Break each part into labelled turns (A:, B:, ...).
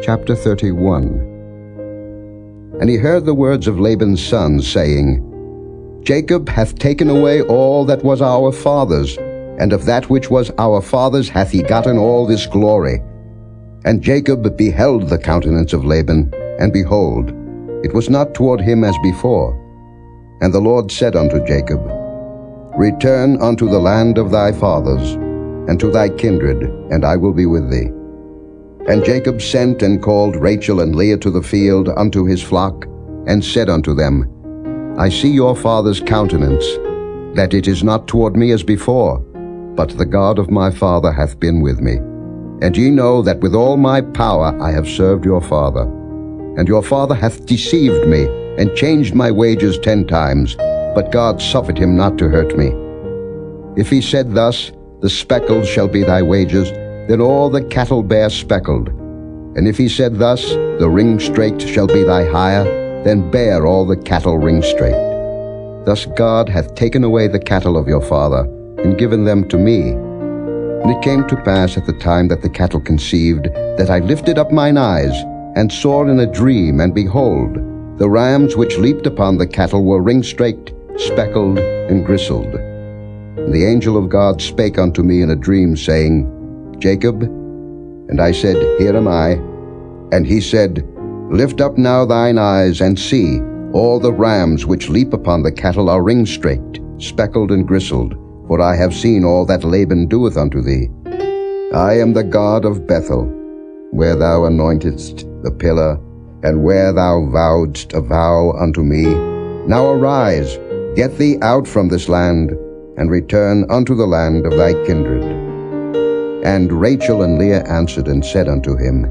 A: Chapter 31. And he heard the words of Laban's sons, saying, Jacob hath taken away all that was our father's, and of that which was our father's hath he gotten all this glory. And Jacob beheld the countenance of Laban, and behold, it was not toward him as before. And the Lord said unto Jacob, Return unto the land of thy fathers, and to thy kindred, and I will be with thee. And Jacob sent and called Rachel and Leah to the field unto his flock, and said unto them, I see your father's countenance, that it is not toward me as before, but the God of my father hath been with me. And ye know that with all my power I have served your father. And your father hath deceived me, and changed my wages 10 times, but God suffered him not to hurt me. If he said thus, The speckled shall be thy wages, then all the cattle bear speckled. And if he said thus, The ring-straked shall be thy hire, then bear all the cattle ring-straked. Thus God hath taken away the cattle of your father, and given them to me. And it came to pass at the time that the cattle conceived, that I lifted up mine eyes, and saw in a dream, and behold, the rams which leaped upon the cattle were ring-straked, speckled, and gristled. And the angel of God spake unto me in a dream, saying, Jacob. And I said, Here am I. And he said, Lift up now thine eyes, and see, all the rams which leap upon the cattle are ring-straked, speckled, and gristled, for I have seen all that Laban doeth unto thee. I am the God of Bethel, where thou anointedst the pillar, and where thou vowedst a vow unto me. Now arise, get thee out from this land, and return unto the land of thy kindred. And Rachel and Leah answered and said unto him,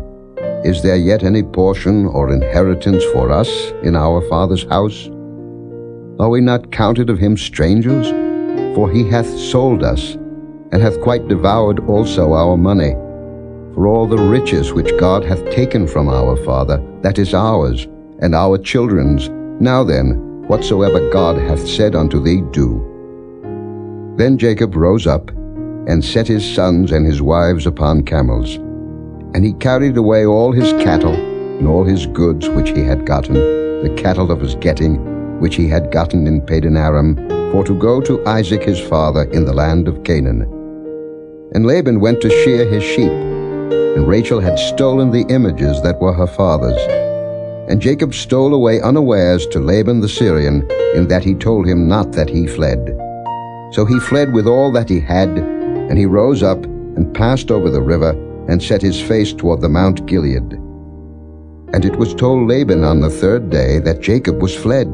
A: Is there yet any portion or inheritance for us in our father's house? Are we not counted of him strangers? For he hath sold us, and hath quite devoured also our money. For all the riches which God hath taken from our father, that is ours, and our children's. Now then, whatsoever God hath said unto thee, do. Then Jacob rose up, and set his sons and his wives upon camels. And he carried away all his cattle, and all his goods which he had gotten, the cattle of his getting, which he had gotten in Padan Aram, for to go to Isaac his father in the land of Canaan. And Laban went to shear his sheep, and Rachel had stolen the images that were her father's. And Jacob stole away unawares to Laban the Syrian, in that he told him not that he fled. So he fled with all that he had, and he rose up, and passed over the river, and set his face toward the Mount Gilead. And it was told Laban on the 3rd day that Jacob was fled.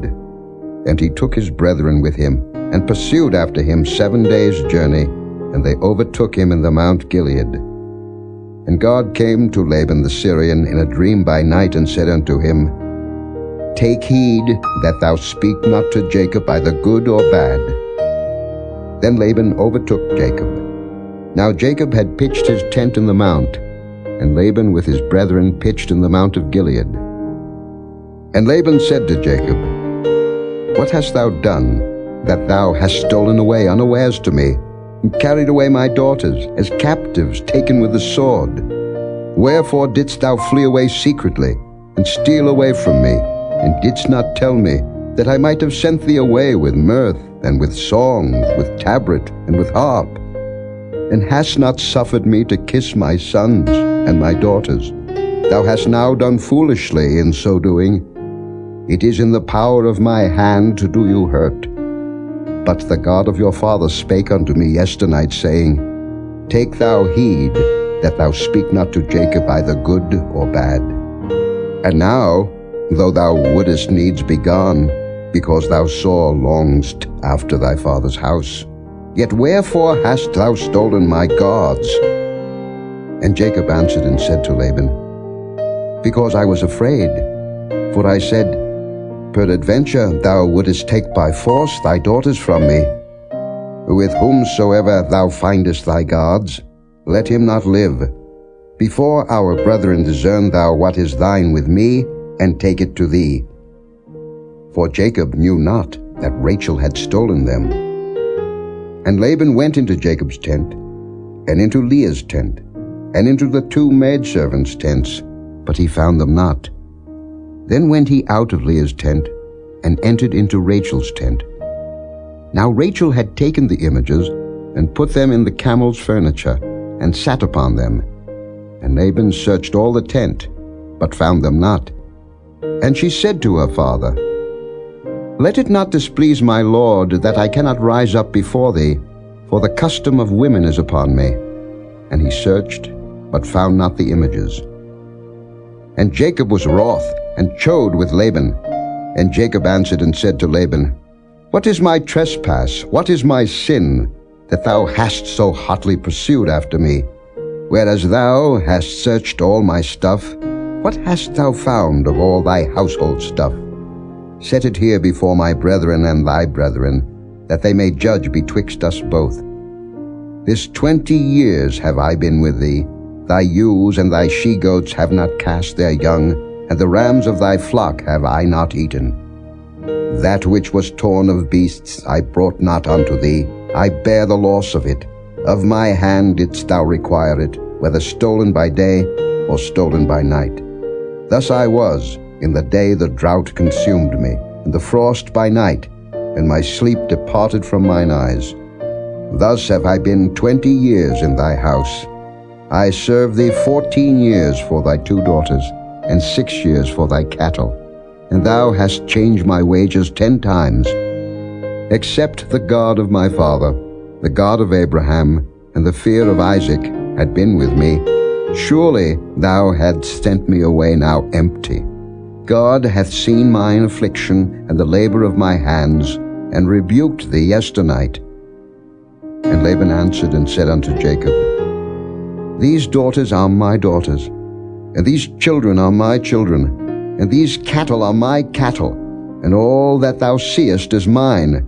A: And he took his brethren with him, and pursued after him 7 days' journey, and they overtook him in the Mount Gilead. And God came to Laban the Syrian in a dream by night, and said unto him, Take heed that thou speak not to Jacob either good or bad. Then Laban overtook Jacob. Now Jacob had pitched his tent in the mount, and Laban with his brethren pitched in the Mount of Gilead. And Laban said to Jacob, What hast thou done, that thou hast stolen away unawares to me, and carried away my daughters, as captives taken with the sword? Wherefore didst thou flee away secretly, and steal away from me, and didst not tell me, that I might have sent thee away with mirth, and with songs, with tabret, and with harp? And hast not suffered me to kiss my sons and my daughters? Thou hast now done foolishly in so doing. It is in the power of my hand to do you hurt. But the God of your father spake unto me yesternight, saying, Take thou heed that thou speak not to Jacob either good or bad. And now, though thou wouldest needs be gone, because thou sore longest after thy father's house, yet wherefore hast thou stolen my gods? And Jacob answered and said to Laban, Because I was afraid. For I said, Peradventure thou wouldest take by force thy daughters from me. With whomsoever thou findest thy gods, let him not live. Before our brethren discern thou what is thine with me, and take it to thee. For Jacob knew not that Rachel had stolen them. And Laban went into Jacob's tent, and into Leah's tent, and into the 2 maidservants' tents, but he found them not. Then went he out of Leah's tent, and entered into Rachel's tent. Now Rachel had taken the images, and put them in the camel's furniture, and sat upon them. And Laban searched all the tent, but found them not. And she said to her father, Let it not displease my lord, that I cannot rise up before thee, for the custom of women is upon me. And he searched, but found not the images. And Jacob was wroth, and chode with Laban. And Jacob answered and said to Laban, What is my trespass? What is my sin, that thou hast so hotly pursued after me? Whereas thou hast searched all my stuff, what hast thou found of all thy household stuff? Set it here before my brethren and thy brethren, that they may judge betwixt us both. This 20 years have I been with thee. Thy ewes and thy she-goats have not cast their young, and the rams of thy flock have I not eaten. That which was torn of beasts I brought not unto thee. I bear the loss of it. Of my hand didst thou require it, whether stolen by day or stolen by night. Thus I was in the day the drought consumed me, and the frost by night, and my sleep departed from mine eyes. Thus have I been 20 years in thy house. I served thee 14 years for thy 2 daughters, and 6 years for thy cattle. And thou hast changed my wages 10 times. Except the God of my father, the God of Abraham, and the fear of Isaac had been with me, surely thou hadst sent me away now empty. God hath seen mine affliction and the labor of my hands, and rebuked thee yesternight. And Laban answered and said unto Jacob, These daughters are my daughters, and these children are my children, and these cattle are my cattle, and all that thou seest is mine.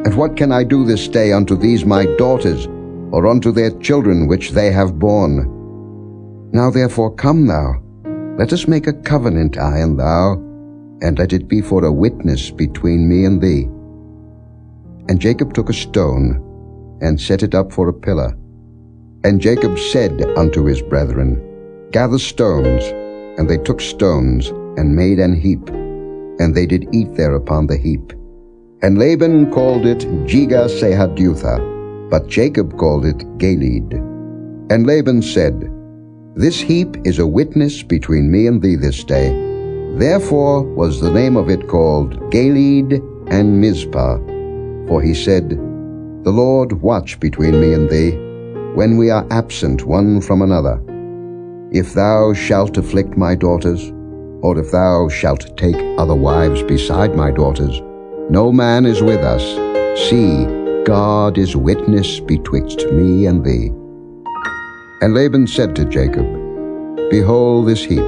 A: And what can I do this day unto these my daughters, or unto their children which they have borne? Now therefore come thou, let us make a covenant, I and thou, and let it be for a witness between me and thee. And Jacob took a stone, and set it up for a pillar. And Jacob said unto his brethren, Gather stones. And they took stones, and made an heap, and they did eat there upon the heap. And Laban called it Jegar-sahadutha, but Jacob called it Galeed. And Laban said, This heap is a witness between me and thee this day. Therefore was the name of it called Galeed and Mizpah. For he said, The Lord watch between me and thee, when we are absent one from another. If thou shalt afflict my daughters, or if thou shalt take other wives beside my daughters, no man is with us. See, God is witness betwixt me and thee. And Laban said to Jacob, Behold this heap,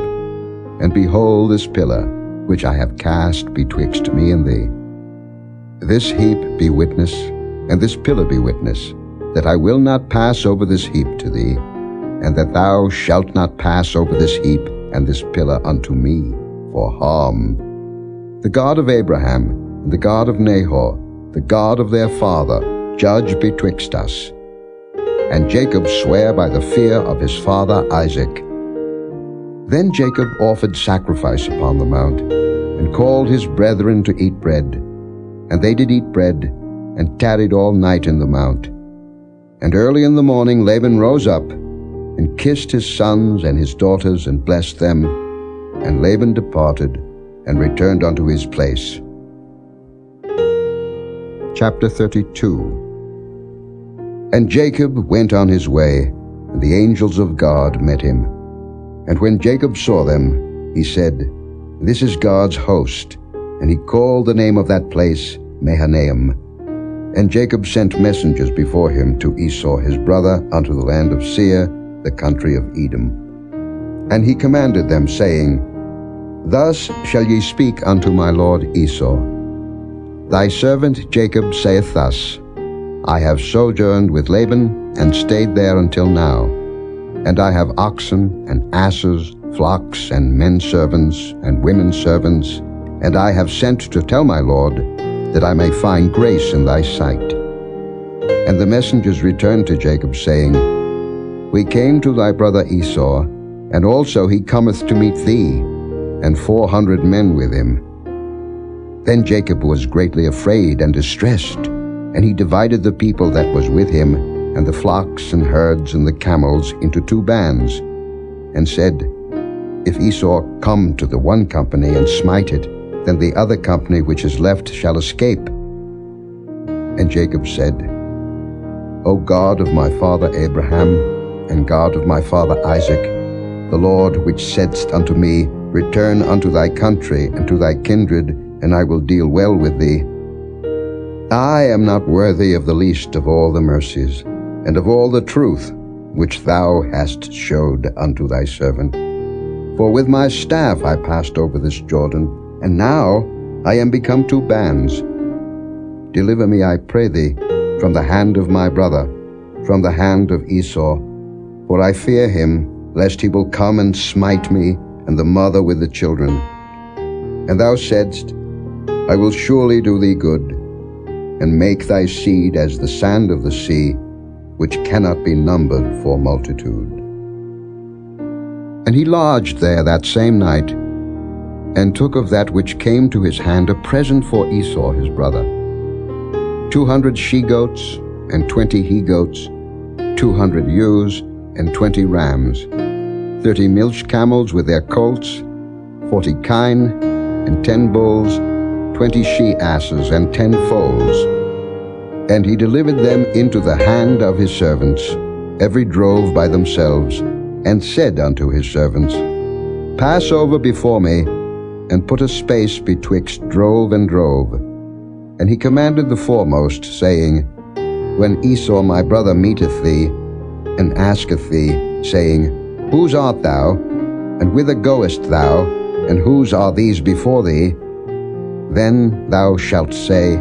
A: and behold this pillar, which I have cast betwixt me and thee. This heap be witness, and this pillar be witness, that I will not pass over this heap to thee, and that thou shalt not pass over this heap and this pillar unto me for harm. The God of Abraham, and the God of Nahor, the God of their father, judge betwixt us. And Jacob sware by the fear of his father Isaac. Then Jacob offered sacrifice upon the mount, and called his brethren to eat bread. And they did eat bread, and tarried all night in the mount. And early in the morning Laban rose up, and kissed his sons and his daughters, and blessed them. And Laban departed, and returned unto his place. Chapter 32. And Jacob went on his way, and the angels of God met him. And when Jacob saw them, he said, This is God's host. And he called the name of that place Mahanaim. And Jacob sent messengers before him to Esau his brother unto the land of Seir, the country of Edom. And he commanded them, saying, Thus shall ye speak unto my lord Esau. Thy servant Jacob saith thus, I have sojourned with Laban, and stayed there until now. And I have oxen, and asses, flocks, and men servants, and women servants, and I have sent to tell my lord, that I may find grace in thy sight. And the messengers returned to Jacob, saying, We came to thy brother Esau, and also he cometh to meet thee, and 400 men with him. Then Jacob was greatly afraid and distressed, and he divided the people that was with him, and the flocks and herds and the camels into 2 bands, and said, If Esau come to the one company and smite it, then the other company which is left shall escape. And Jacob said, O God of my father Abraham, and God of my father Isaac, the Lord which saidst unto me, Return unto thy country and to thy kindred, and I will deal well with thee. I am not worthy of the least of all the mercies, and of all the truth which thou hast showed unto thy servant. For with my staff I passed over this Jordan, and now I am become 2 bands. Deliver me, I pray thee, from the hand of my brother, from the hand of Esau, for I fear him, lest he will come and smite me, and the mother with the children. And thou saidst, I will surely do thee good, and make thy seed as the sand of the sea, which cannot be numbered for multitude. And he lodged there that same night, and took of that which came to his hand a present for Esau his brother, 200 she-goats, and 20 he-goats, 200 ewes, and 20 rams, 30 milch camels with their colts, 40 kine, and 10 bulls, 20 she-asses, and 10 foals. And he delivered them into the hand of his servants, every drove by themselves, and said unto his servants, Pass over before me, and put a space betwixt drove and drove. And he commanded the foremost, saying, When Esau my brother meeteth thee, and asketh thee, saying, Whose art thou? And whither goest thou? And whose are these before thee? Then thou shalt say,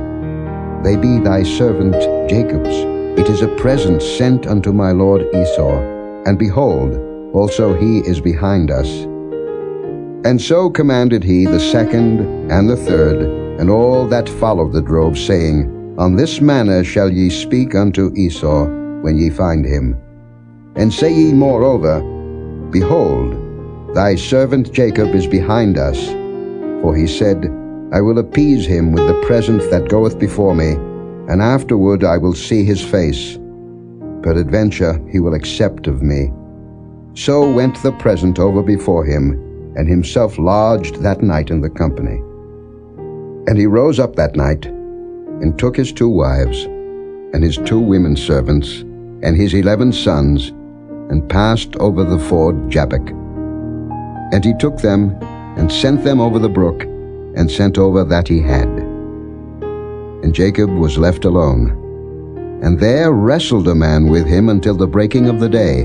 A: They be thy servant Jacob's. It is a present sent unto my lord Esau, and behold, also he is behind us. And so commanded he the second and the third, and all that followed the drove, saying, On this manner shall ye speak unto Esau when ye find him. And say ye moreover, Behold, thy servant Jacob is behind us. For he said, I will appease him with the present that goeth before me, and afterward I will see his face. Peradventure he will accept of me. So went the present over before him, and himself lodged that night in the company. And he rose up that night, and took his 2 wives, and his 2 women servants, and his 11 sons, and passed over the ford Jabbok. And he took them, and sent them over the brook, and sent over that he had. And Jacob was left alone, and there wrestled a man with him until the breaking of the day.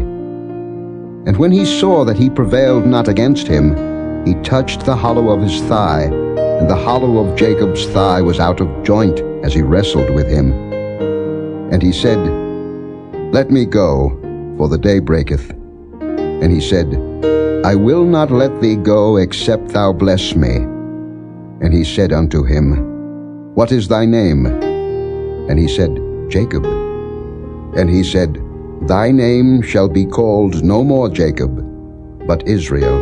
A: And when he saw that he prevailed not against him, he touched the hollow of his thigh, and the hollow of Jacob's thigh was out of joint as he wrestled with him. And he said, Let me go, for the day breaketh. And he said, I will not let thee go, except thou bless me. And he said unto him, What is thy name? And he said, Jacob. And he said, Thy name shall be called no more Jacob, but Israel.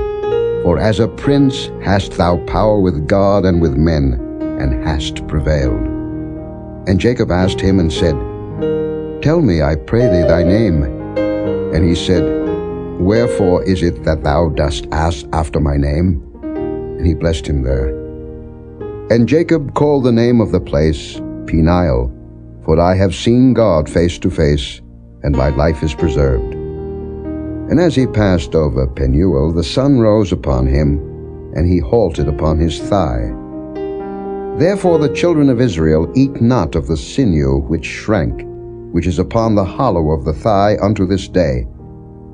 A: For as a prince hast thou power with God and with men, and hast prevailed. And Jacob asked him and said, Tell me, I pray thee, thy name. And he said, Wherefore is it that thou dost ask after my name? And he blessed him there. And Jacob called the name of the place Peniel, for I have seen God face to face, and my life is preserved. And as he passed over Penuel, the sun rose upon him, and he halted upon his thigh. Therefore the children of Israel eat not of the sinew which shrank, which is upon the hollow of the thigh unto this day,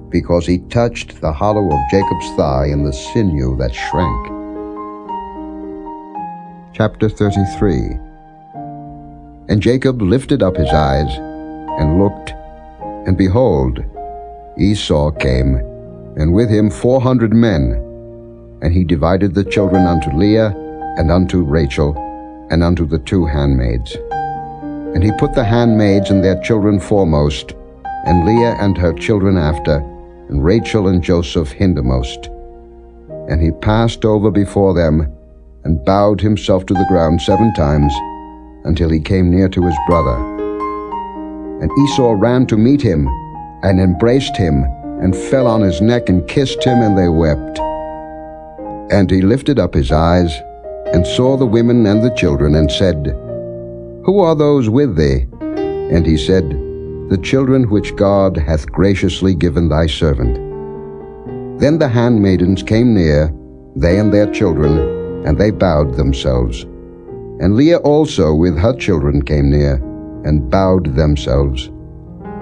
A: because he touched the hollow of Jacob's thigh in the sinew that shrank. Chapter 33. And Jacob lifted up his eyes, and looked, and behold, Esau came, and with him 400 men. And he divided the children unto Leah, and unto Rachel, and unto the 2 handmaids. And he put the handmaids and their children foremost, and Leah and her children after, and Rachel and Joseph hindermost. And he passed over before them, and bowed himself to the ground 7 times, until he came near to his brother. And Esau ran to meet him, and embraced him, and fell on his neck, and kissed him, and they wept. And he lifted up his eyes, and saw the women and the children, and said, Who are those with thee? And he said, The children which God hath graciously given thy servant. Then the handmaidens came near, they and their children, and they bowed themselves. And Leah also with her children came near, and bowed themselves.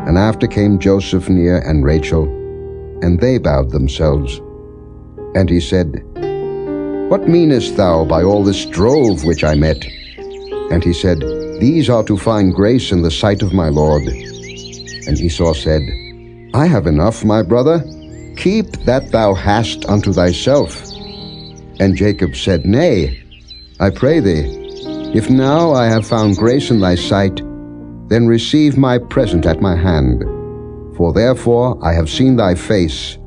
A: And after came Joseph near, and Rachel, and they bowed themselves. And he said, What meanest thou by all this drove which I met? And he said, These are to find grace in the sight of my Lord. And Esau said, I have enough, my brother. Keep that thou hast unto thyself. And Jacob said, Nay, I pray thee, if now I have found grace in thy sight, then receive my present at my hand. For therefore I have seen thy face,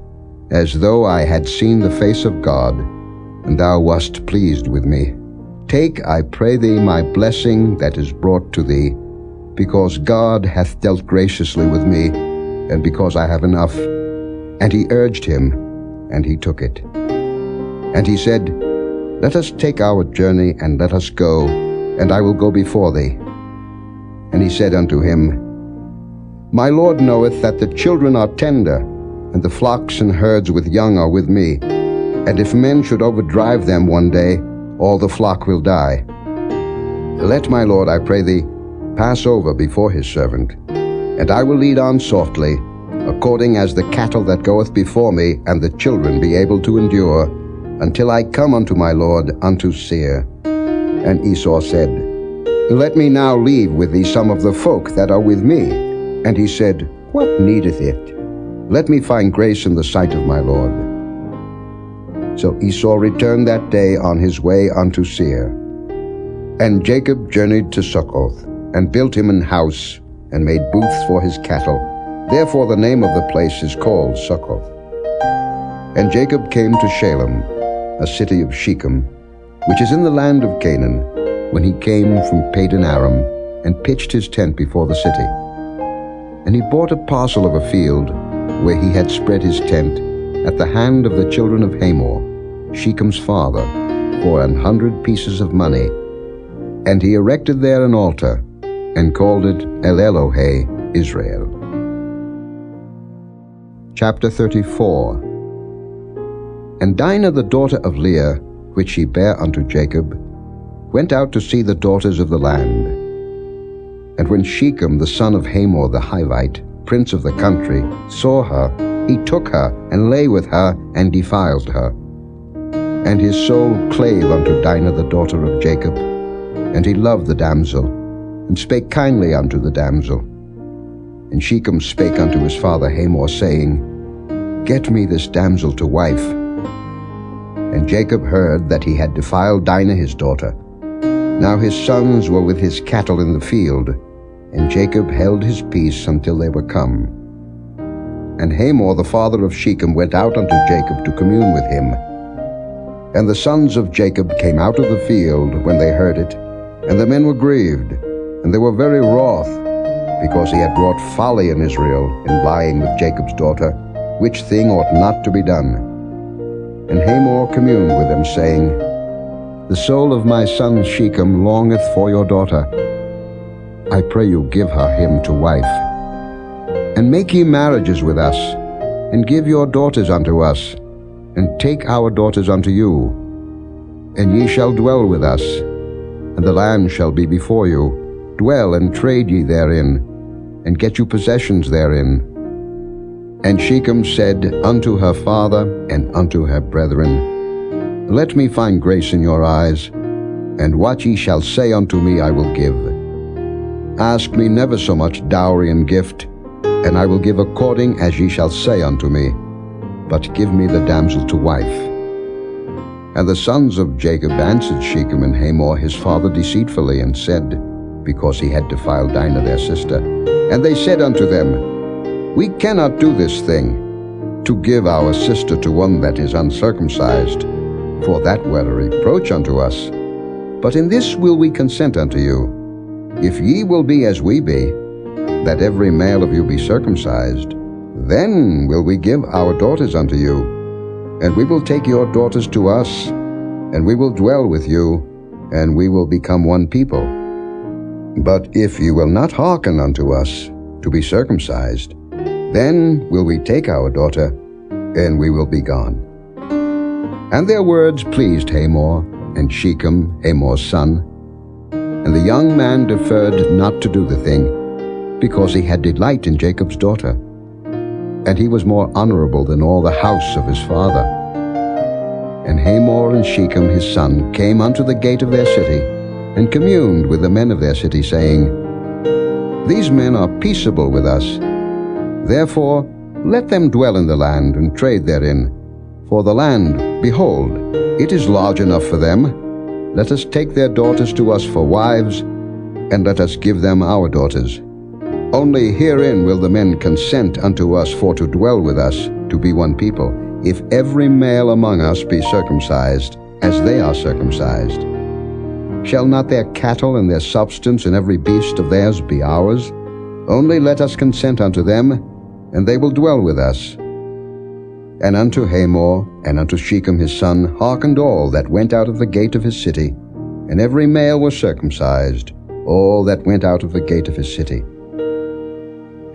A: as though I had seen the face of God, and thou wast pleased with me. Take, I pray thee, my blessing that is brought to thee, because God hath dealt graciously with me, and because I have enough. And he urged him, and he took it. And he said, Let us take our journey, and let us go, and I will go before thee. And he said unto him, My Lord knoweth that the children are tender, and the flocks and herds with young are with me. And if men should overdrive them one day, all the flock will die. Let my Lord, I pray thee, pass over before his servant, and I will lead on softly, according as the cattle that goeth before me, and the children be able to endure, until I come unto my Lord unto Seir. And Esau said, Let me now leave with thee some of the folk that are with me. And he said, What needeth it? Let me find grace in the sight of my Lord. So Esau returned that day on his way unto Seir. And Jacob journeyed to Succoth, and built him an house, and made booths for his cattle. Therefore the name of the place is called Succoth. And Jacob came to Shalem, a city of Shechem, which is in the land of Canaan, when he came from Padan Aram, and pitched his tent before the city. And he bought a parcel of a field, where he had spread his tent, at the hand of the children of Hamor, Shechem's father, for 100 pieces of money. And he erected there an altar, and called it El-Elohe Israel. Chapter 34. And Dinah the daughter of Leah, which she bare unto Jacob, went out to see the daughters of the land. And when Shechem the son of Hamor the Hivite, prince of the country, saw her, he took her, and lay with her, and defiled her. And his soul clave unto Dinah the daughter of Jacob, and he loved the damsel, and spake kindly unto the damsel. And Shechem spake unto his father Hamor, saying, Get me this damsel to wife. And Jacob heard that he had defiled Dinah his daughter. Now his sons were with his cattle in the field, and Jacob held his peace until they were come. And Hamor the father of Shechem went out unto Jacob to commune with him. And the sons of Jacob came out of the field when they heard it, and the men were grieved, and they were very wroth, because he had wrought folly in Israel in lying with Jacob's daughter, which thing ought not to be done. And Hamor communed with them, saying, The soul of my son Shechem longeth for your daughter. I pray you give her him to wife. And make ye marriages with us, and give your daughters unto us, and take our daughters unto you. And ye shall dwell with us, and the land shall be before you. Dwell and trade ye therein, and get you possessions therein. And Shechem said unto her father and unto her brethren, Let me find grace in your eyes, and what ye shall say unto me I will give. Ask me never so much dowry and gift, and I will give according as ye shall say unto me, but give me the damsel to wife. And the sons of Jacob answered Shechem and Hamor his father deceitfully, and said, because he had defiled Dinah their sister. And they said unto them, We cannot do this thing. to give our sister to one that is uncircumcised, for that were a reproach unto us. But in this will we consent unto you, if ye will be as we be, that every male of you be circumcised, then will we give our daughters unto you, and we will take your daughters to us, and we will dwell with you, and we will become one people. But if ye will not hearken unto us to be circumcised, then will we take our daughter, and we will be gone. And their words pleased Hamor and Shechem, Hamor's son. And the young man deferred not to do the thing, because he had delight in Jacob's daughter. And he was more honorable than all the house of his father. And Hamor and Shechem his son came unto the gate of their city, and communed with the men of their city, saying, These men are peaceable with us. Therefore let them dwell in the land, and trade therein. For the land, behold, it is large enough for them. Let us take their daughters to us for wives, and let us give them our daughters. Only herein will the men consent unto us for to dwell with us, to be one people, if every male among us be circumcised, as they are circumcised. Shall not their cattle and their substance and every beast of theirs be ours? Only let us consent unto them, and they will dwell with us. And unto Hamor and unto Shechem his son hearkened all that went out of the gate of his city, and every male was circumcised, all that went out of the gate of his city.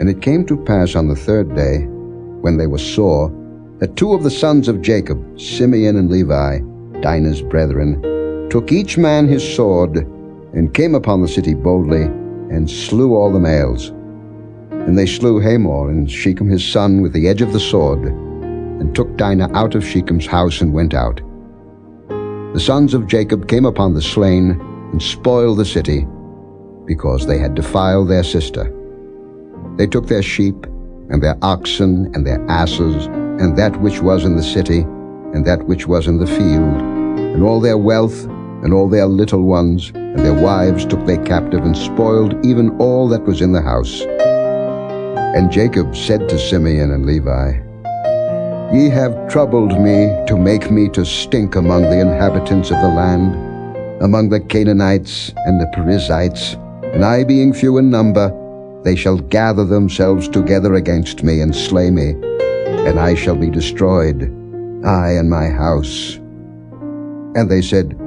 A: And it came to pass on the third day, when they were sore, that two of the sons of Jacob, Simeon and Levi, Dinah's brethren, took each man his sword, and came upon the city boldly, and slew all the males. And they slew Hamor and Shechem his son with the edge of the sword, and took Dinah out of Shechem's house and went out. The sons of Jacob came upon the slain, and spoiled the city, because they had defiled their sister. They took their sheep, and their oxen, and their asses, and that which was in the city, and that which was in the field, and all their wealth, and all their little ones, and their wives took they captive, and spoiled even all that was in the house. And Jacob said to Simeon and Levi, Ye have troubled me to make me to stink among the inhabitants of the land, among the Canaanites and the Perizzites, and I being few in number, they shall gather themselves together against me and slay me, and I shall be destroyed, I and my house. And they said,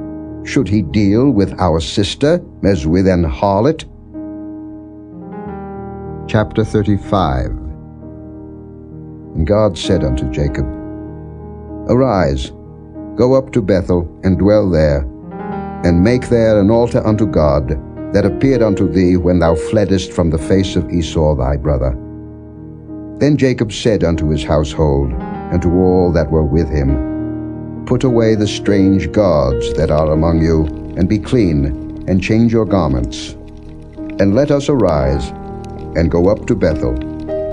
A: Should he deal with our sister as with an harlot? Chapter 35. And God said unto Jacob, Arise, go up to Bethel, and dwell there, and make there an altar unto God, that appeared unto thee when thou fleddest from the face of Esau thy brother. Then Jacob said unto his household, and to all that were with him, Put away the strange gods that are among you, and be clean, and change your garments. And let us arise, and go up to Bethel,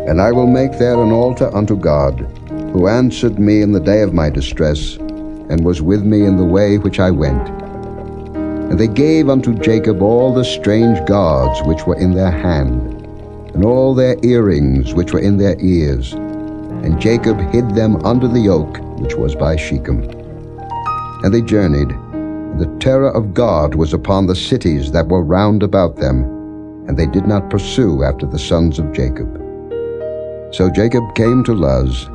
A: and I will make there an altar unto God, who answered me in the day of my distress, and was with me in the way which I went. And they gave unto Jacob all the strange gods which were in their hand, and all their earrings which were in their ears. And Jacob hid them under the oak which was by Shechem. And they journeyed, and the terror of God was upon the cities that were round about them, and they did not pursue after the sons of Jacob. So Jacob came to Luz,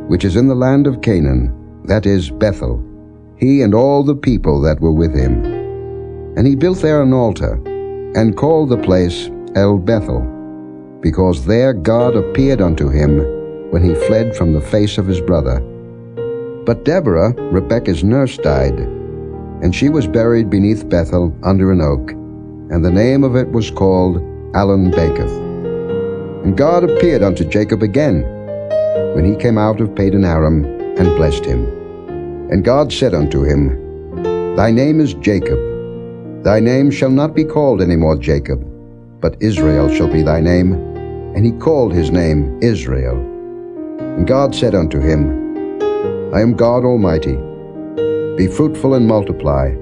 A: which is in the land of Canaan, that is Bethel, he and all the people that were with him. And he built there an altar, and called the place El Bethel, because there God appeared unto him when he fled from the face of his brother. But Deborah, Rebekah's nurse, died, and she was buried beneath Bethel under an oak, and the name of it was called Allon-Bacuth. And God appeared unto Jacob again, when he came out of Padan Aram, and blessed him. And God said unto him, Thy name is Jacob. Thy name shall not be called any more Jacob, but Israel shall be thy name. And he called his name Israel. And God said unto him, I am God Almighty. Be fruitful and multiply.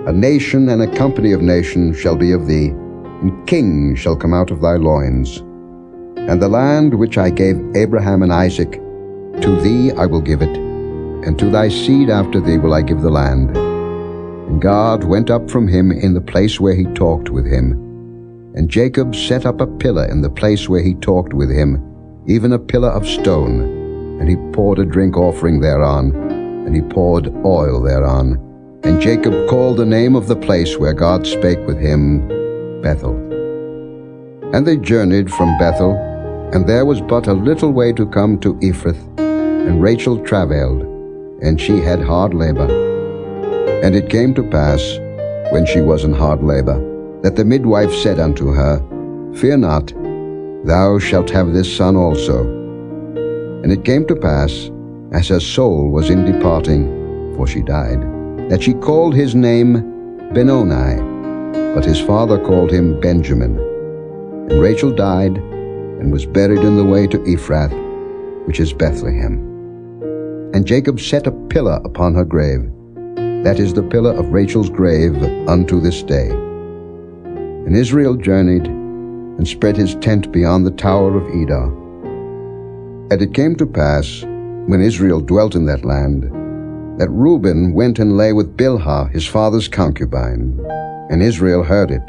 A: A nation and a company of nations shall be of thee, and kings shall come out of thy loins. And the land which I gave Abraham and Isaac, To thee I will give it, and to thy seed after thee will I give the land. And God went up from him in the place where he talked with him. And Jacob set up a pillar in the place where he talked with him, even a pillar of stone. And he poured a drink offering thereon, and he poured oil thereon. And Jacob called the name of the place where God spake with him, Bethel. And they journeyed from Bethel, and there was but a little way to come to Ephrath. And Rachel travailed, and she had hard labor. And it came to pass, when she was in hard labor, that the midwife said unto her, Fear not, thou shalt have this son also. And it came to pass, as her soul was in departing, for she died, that she called his name Benoni, but his father called him Benjamin. And Rachel died, and was buried in the way to Ephrath, which is Bethlehem. And Jacob set a pillar upon her grave. That is the pillar of Rachel's grave unto this day. And Israel journeyed, and spread his tent beyond the tower of Edar. And it came to pass, when Israel dwelt in that land, that Reuben went and lay with Bilhah his father's concubine, and Israel heard it.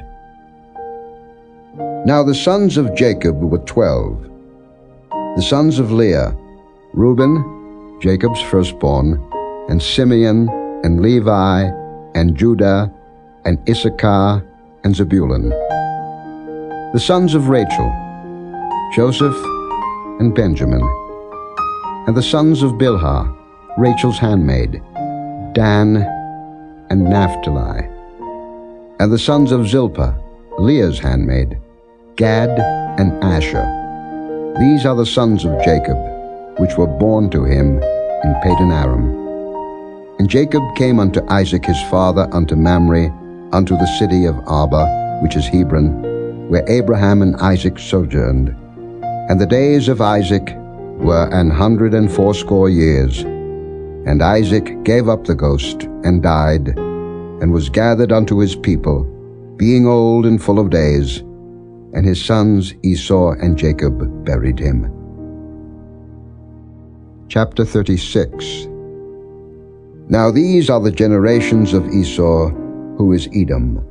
A: Now the sons of Jacob were 12. The sons of Leah, Reuben, Jacob's firstborn, and Simeon, and Levi, and Judah, and Issachar, and Zebulun. The sons of Rachel, Joseph, and Benjamin. And the sons of Bilhah, Rachel's handmaid, Dan, and Naphtali. And the sons of Zilpah, Leah's handmaid, Gad, and Asher. These are the sons of Jacob, which were born to him in Padan Aram. And Jacob came unto Isaac his father unto Mamre, unto the city of Arba, which is Hebron, where Abraham and Isaac sojourned. And the days of Isaac were 180 years. And Isaac gave up the ghost, and died, and was gathered unto his people, being old and full of days. And his sons Esau and Jacob buried him. Chapter 36. Now these are the generations of Esau, who is Edom.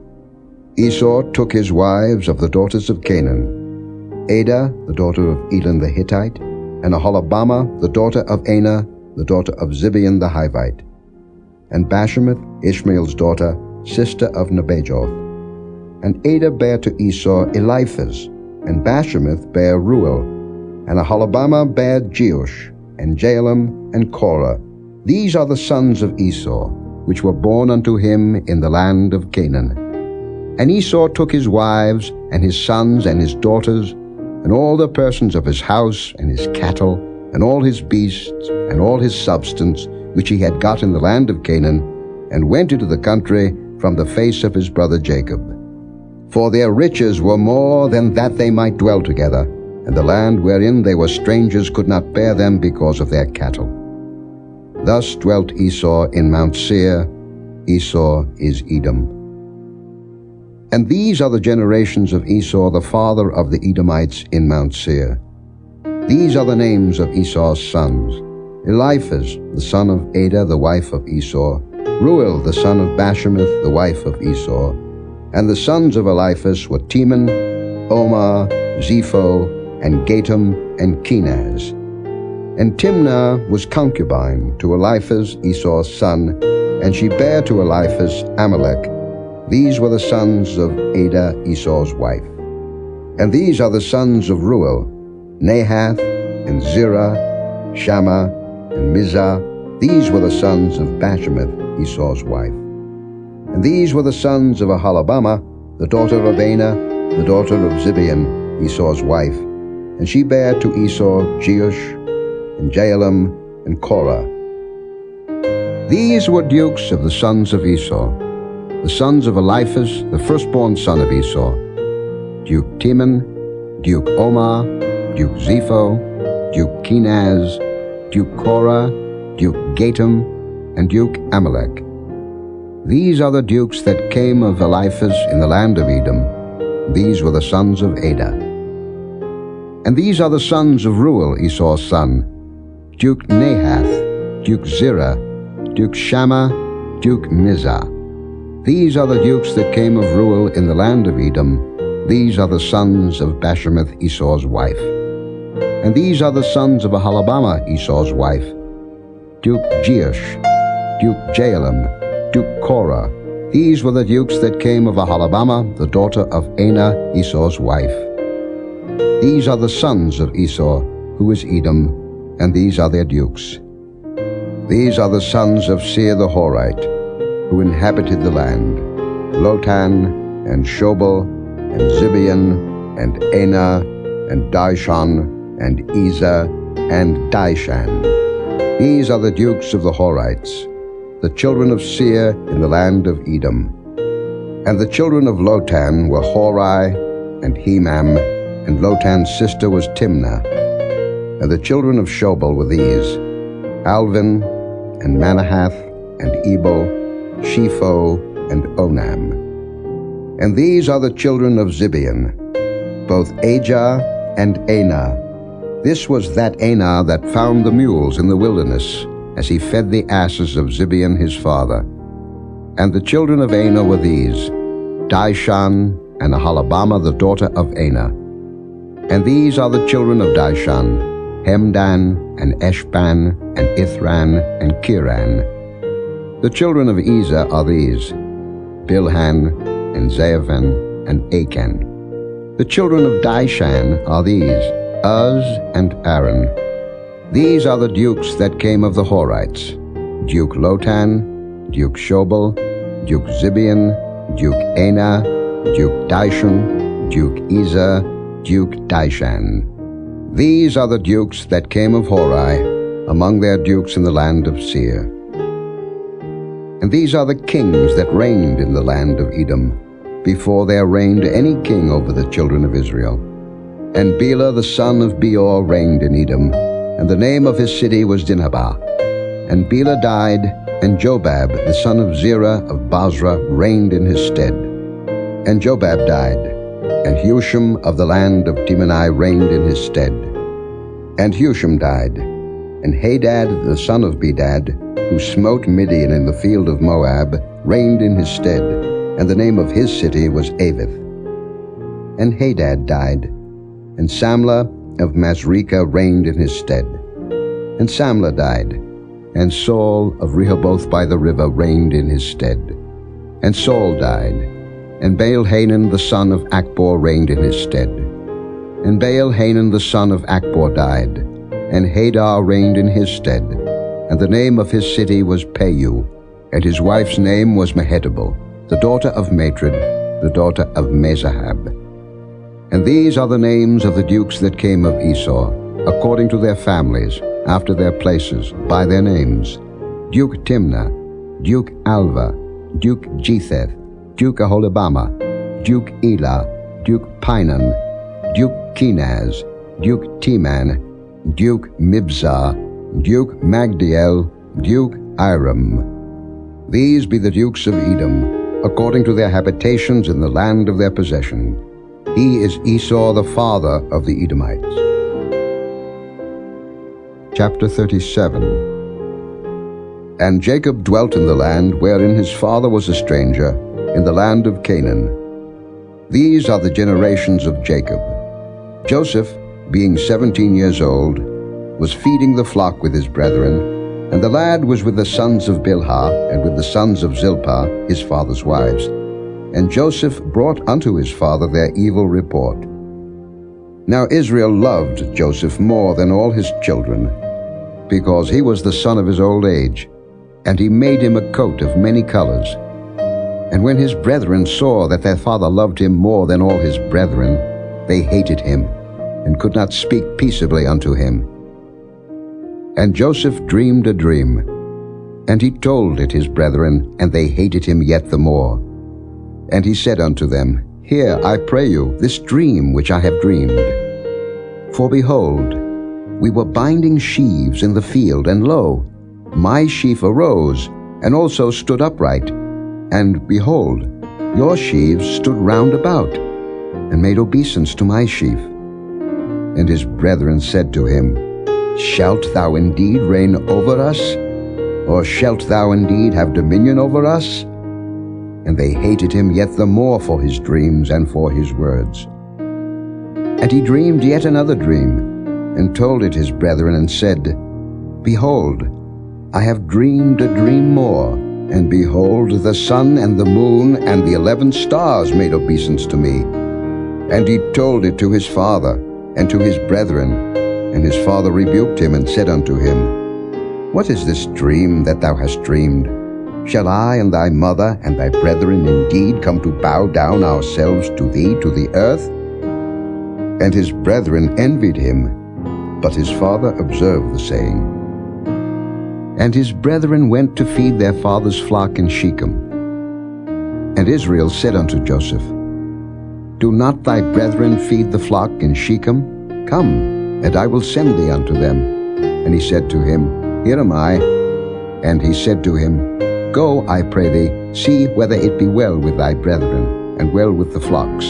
A: Esau took his wives of the daughters of Canaan, Adah, the daughter of Elon the Hittite, and Aholibamah, the daughter of Anah, the daughter of Zibeon the Hivite, and Bashemath, Ishmael's daughter, sister of Nebajoth. And Adah bare to Esau Eliphaz, and Bashemath bare Ruel, and Aholibamah bare Jeush, and Jaalam, and Korah. These are the sons of Esau, which were born unto him in the land of Canaan. And Esau took his wives, and his sons, and his daughters, and all the persons of his house, and his cattle, and all his beasts, and all his substance, which he had got in the land of Canaan, and went into the country from the face of his brother Jacob. For their riches were more than that they might dwell together, and the land wherein they were strangers could not bear them because of their cattle. Thus dwelt Esau in Mount Seir. Esau is Edom. And these are the generations of Esau, the father of the Edomites in Mount Seir. These are the names of Esau's sons: Eliphaz, the son of Adah, the wife of Esau; Ruel, the son of Bashemath, the wife of Esau. And the sons of Eliphaz were Teman, Omar, Zepho, and Gatam, and Kenaz. And Timnah was concubine to Eliphaz, Esau's son, and she bare to Eliphaz Amalek. These were the sons of Adah, Esau's wife. And these are the sons of Ruel: Nahath, and Zerah, Shammah, and Mizah. These were the sons of Bashemath, Esau's wife. And these were the sons of Aholibamah, the daughter of Anah, the daughter of Zibeon, Esau's wife. And she bare to Esau Jeush, and Jaalam, and Korah. These were dukes of the sons of Esau, the sons of Eliphaz, the firstborn son of Esau: Duke Teman, Duke Omar, Duke Zepho, Duke Kenaz, Duke Korah, Duke Gatam, and Duke Amalek. These are the dukes that came of Eliphaz in the land of Edom. These were the sons of Adah. And these are the sons of Ruel, Esau's son: Duke Nahath, Duke Zerah, Duke Shammah, Duke Mizah. These are the dukes that came of Reuel in the land of Edom. These are the sons of Bashemath, Esau's wife. And these are the sons of Aholibamah, Esau's wife: Duke Jeush, Duke Jaalam, Duke Korah. These were the dukes that came of Aholibamah, the daughter of Anah, Esau's wife. These are the sons of Esau, who is Edom, and these are their dukes. These are the sons of Seir the Horite, who inhabited the land: Lotan, and Shobal, and Zibeon, and Anah, and Dishon, and Ezer, and Dishan. These are the dukes of the Horites, the children of Seir in the land of Edom. And the children of Lotan were Hori, and Hemam, and Lotan's sister was Timnah. And the children of Shobal were these: Alvin, and Manahath, and Ebal, Shepho, and Onam. And these are the children of Zibeon, both Ajah and Anah. This was that Anah that found the mules in the wilderness, as he fed the asses of Zibeon his father. And the children of Anah were these: Dishan, and Aholibamah the daughter of Anah. And these are the children of Dishan: Hemdan, and Eshban, and Ithran, and Kiran. The children of Ezer are these: Bilhan, and Zaaphan, and Achan. The children of Dishan are these: Uz and Aaron. These are the dukes that came of the Horites: Duke Lotan, Duke Shobal, Duke Zibeon, Duke Anah, Duke Dishon, Duke Ezer, Duke Dishan. These are the dukes that came of Hori, among their dukes in the land of Seir. And these are the kings that reigned in the land of Edom, before there reigned any king over the children of Israel. And Bela the son of Beor reigned in Edom, and the name of his city was Dinhabah. And Bela died, and Jobab the son of Zerah of Basra reigned in his stead. And Jobab died, and Husham of the land of Timnai reigned in his stead. And Husham died, and Hadad the son of Bedad, who smote Midian in the field of Moab, reigned in his stead, and the name of his city was Avith. And Hadad died, and Samlah of Masrekah reigned in his stead. And Samlah died, and Saul of Rehoboth by the river reigned in his stead. And Saul died, and Baal-Hanan the son of Achbor reigned in his stead. And Baal-Hanan the son of Achbor died, and Hadar reigned in his stead, and the name of his city was Peiu, and his wife's name was Mehetabel, the daughter of Matred, the daughter of Mezahab. And these are the names of the dukes that came of Esau, according to their families, after their places, by their names: Duke Timnah, Duke Alva, Duke Jetheth, Duke Aholibamah, Duke Elah, Duke Pinon, Duke Kenaz, Duke Teman, Duke Mibzah, Duke Magdiel, Duke Iram. These be the dukes of Edom, according to their habitations in the land of their possession. He is Esau the father of the Edomites. Chapter 37. And Jacob dwelt in the land wherein his father was a stranger, in the land of Canaan. These are the generations of Jacob. Joseph, being 17 years old, was feeding the flock with his brethren, and the lad was with the sons of Bilhah, and with the sons of Zilpah, his father's wives. And Joseph brought unto his father their evil report. Now Israel loved Joseph more than all his children, because he was the son of his old age, and he made him a coat of many colors. And when his brethren saw that their father loved him more than all his brethren, they hated him, and could not speak peaceably unto him. And Joseph dreamed a dream, and he told it his brethren, and they hated him yet the more. And he said unto them, Hear, I pray you, this dream which I have dreamed. For behold, we were binding sheaves in the field, and lo, my sheaf arose, and also stood upright. And behold, your sheaves stood round about, and made obeisance to my sheaf. And his brethren said to him, Shalt thou indeed reign over us? Or shalt thou indeed have dominion over us? And they hated him yet the more for his dreams and for his words. And he dreamed yet another dream, and told it his brethren, and said, Behold, I have dreamed a dream more, and behold, the sun and the moon and the 11 stars made obeisance to me. And he told it to his father and to his brethren, and his father rebuked him and said unto him, What is this dream that thou hast dreamed? Shall I and thy mother and thy brethren indeed come to bow down ourselves to thee to the earth? And his brethren envied him, but his father observed the saying. And his brethren went to feed their father's flock in Shechem. And Israel said unto Joseph, Do not thy brethren feed the flock in Shechem? Come, and I will send thee unto them. And he said to him, Here am I. And he said to him, Go, I pray thee, see whether it be well with thy brethren, and well with the flocks,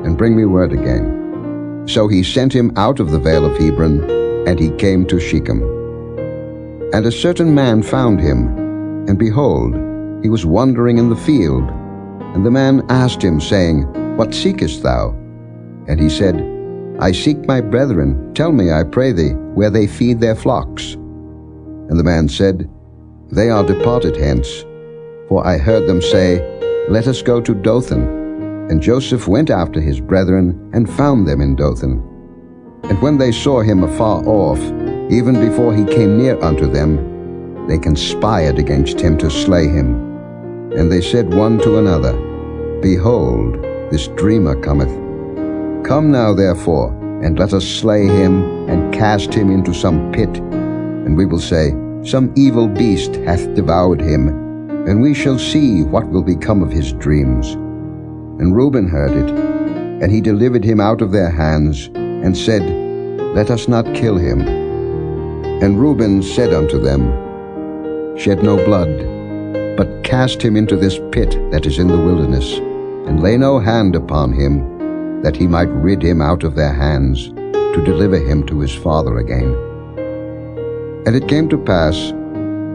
A: and bring me word again. So he sent him out of the vale of Hebron, and he came to Shechem. And a certain man found him, and behold, he was wandering in the field. And the man asked him, saying, What seekest thou? And he said, I seek my brethren. Tell me, I pray thee, where they feed their flocks. And the man said, They are departed hence. For I heard them say, Let us go to Dothan. And Joseph went after his brethren, and found them in Dothan. And when they saw him afar off, even before he came near unto them, they conspired against him to slay him. And they said one to another, Behold, this dreamer cometh. Come now therefore, and let us slay him, and cast him into some pit. And we will say, Some evil beast hath devoured him, and we shall see what will become of his dreams. And Reuben heard it, and he delivered him out of their hands, and said, Let us not kill him. And Reuben said unto them, Shed no blood, but cast him into this pit that is in the wilderness, and lay no hand upon him, that he might rid him out of their hands, to deliver him to his father again. And it came to pass,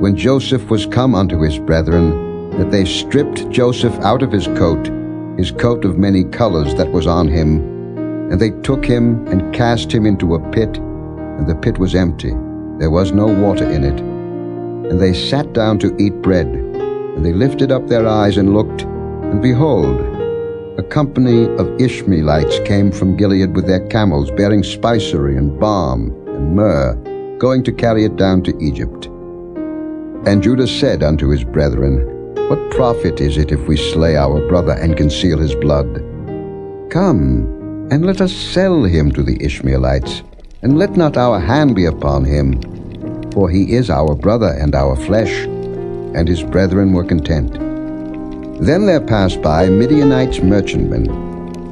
A: when Joseph was come unto his brethren, that they stripped Joseph out of his coat of many colors that was on him, and they took him and cast him into a pit, and the pit was empty, there was no water in it. And they sat down to eat bread, and they lifted up their eyes and looked, and behold, a company of Ishmaelites came from Gilead with their camels, bearing spicery and balm and myrrh, going to carry it down to Egypt. And Judah said unto his brethren, What profit is it if we slay our brother and conceal his blood? Come, and let us sell him to the Ishmaelites, and let not our hand be upon him, for he is our brother and our flesh. And his brethren were content. Then there passed by Midianites merchantmen,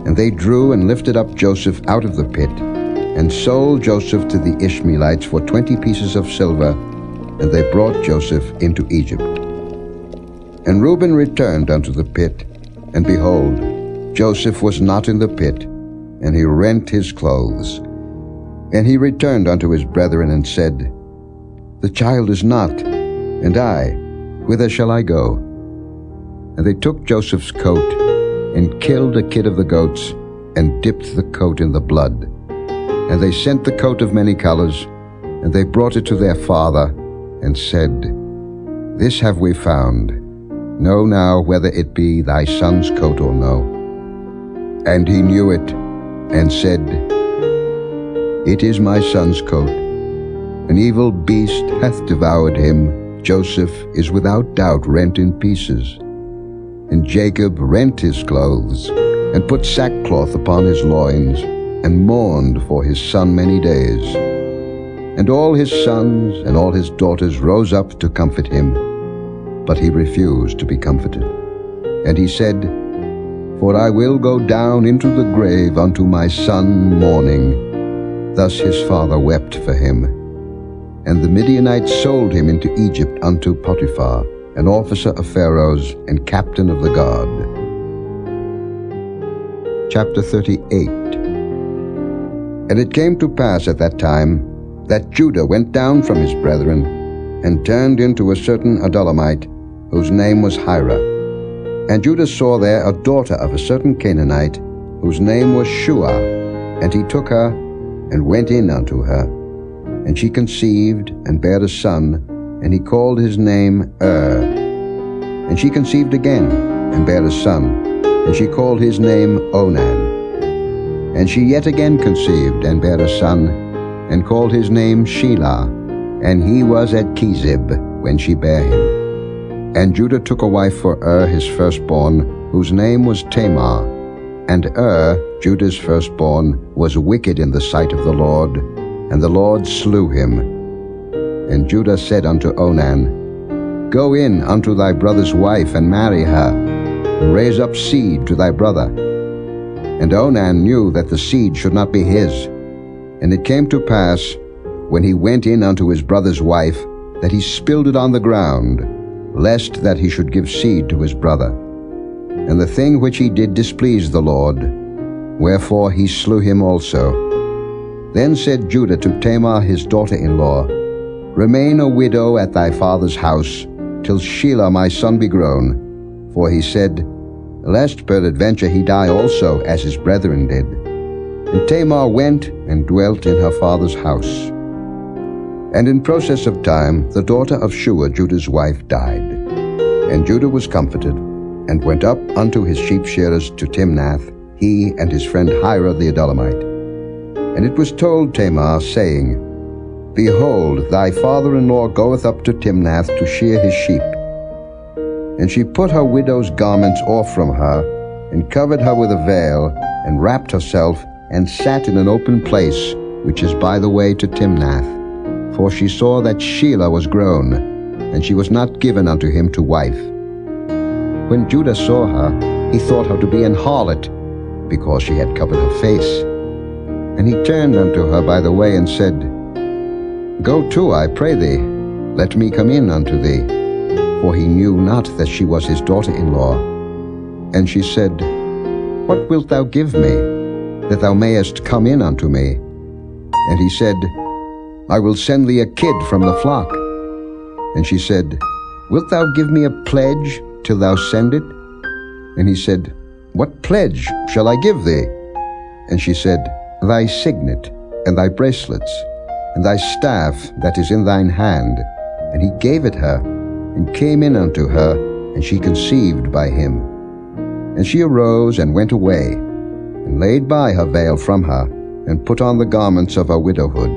A: and they drew and lifted up Joseph out of the pit, and sold Joseph to the Ishmaelites for 20 pieces of silver, and they brought Joseph into Egypt. And Reuben returned unto the pit, and behold, Joseph was not in the pit, and he rent his clothes. And he returned unto his brethren, and said, The child is not, and I, whither shall I go? And they took Joseph's coat, and killed a kid of the goats, and dipped the coat in the blood. And they sent the coat of many colors, and they brought it to their father, and said, This have we found. Know now whether it be thy son's coat or no. And he knew it, and said, It is my son's coat. An evil beast hath devoured him. Joseph is without doubt rent in pieces. And Jacob rent his clothes, and put sackcloth upon his loins, and mourned for his son many days. And all his sons and all his daughters rose up to comfort him, but he refused to be comforted. And he said, For I will go down into the grave unto my son mourning. Thus his father wept for him. And the Midianites sold him into Egypt unto Potiphar, an officer of Pharaoh's and captain of the guard. Chapter 38. And it came to pass at that time that Judah went down from his brethren, and turned into a certain Adullamite, whose name was Hira. And Judah saw there a daughter of a certain Canaanite, whose name was Shua. And he took her, and went in unto her. And she conceived, and bare a son, and he called his name And she conceived again, and bare a son, and she called his name Onan. And she yet again conceived, and bare a son, and called his name Shelah. And he was at Kezib when she bare him. And Judah took a wife for his firstborn, whose name was Tamar. And Judah's firstborn, was wicked in the sight of the Lord, and the Lord slew him. And Judah said unto Onan, Go in unto thy brother's wife, and marry her, and raise up seed to thy brother. And Onan knew that the seed should not be his. And it came to pass, when he went in unto his brother's wife, that he spilled it on the ground, lest that he should give seed to his brother. And the thing which he did displeased the Lord, wherefore he slew him also. Then said Judah to Tamar his daughter-in-law, Remain a widow at thy father's house, till Shelah my son be grown. For he said, Lest peradventure he die also, as his brethren did. And Tamar went and dwelt in her father's house. And in process of time the daughter of Shua, Judah's wife, died. And Judah was comforted, and went up unto his sheep shearers to Timnath, he and his friend Hira the Adullamite. And it was told Tamar, saying, Behold, thy father-in-law goeth up to Timnath to shear his sheep. And she put her widow's garments off from her, and covered her with a veil, and wrapped herself, and sat in an open place, which is by the way to Timnath. For she saw that Shelah was grown, and she was not given unto him to wife. When Judah saw her, he thought her to be an harlot, because she had covered her face. And he turned unto her by the way, and said, Go to, I pray thee, let me come in unto thee. For he knew not that she was his daughter-in-law. And she said, What wilt thou give me, that thou mayest come in unto me? And he said, I will send thee a kid from the flock. And she said, Wilt thou give me a pledge till thou send it? And he said, What pledge shall I give thee? And she said, Thy signet, and thy bracelets, and thy staff that is in thine hand. And he gave it her, and came in unto her, and she conceived by him. And she arose and went away, and laid by her veil from her, and put on the garments of her widowhood.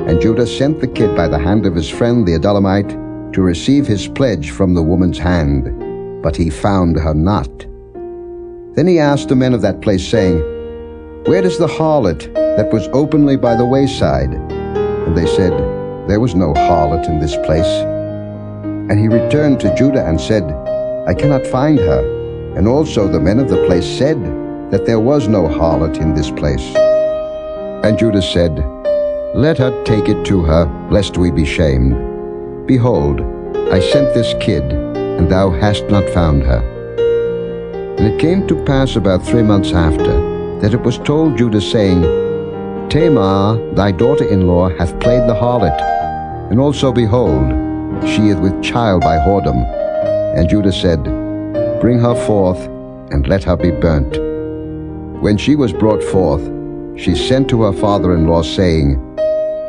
A: And Judah sent the kid by the hand of his friend the Adullamite, to receive his pledge from the woman's hand, but he found her not. Then he asked the men of that place, saying, Where is the harlot that was openly by the wayside? And they said, There was no harlot in this place. And he returned to Judah and said, I cannot find her. And also the men of the place said that there was no harlot in this place. And Judah said, Let her take it to her, lest we be shamed. Behold, I sent this kid, and thou hast not found her. And it came to pass about 3 months after, that it was told Judah, saying, Tamar, thy daughter-in-law, hath played the harlot, and also, behold, she is with child by whoredom. And Judah said, Bring her forth, and let her be burnt. When she was brought forth, she sent to her father-in-law, saying,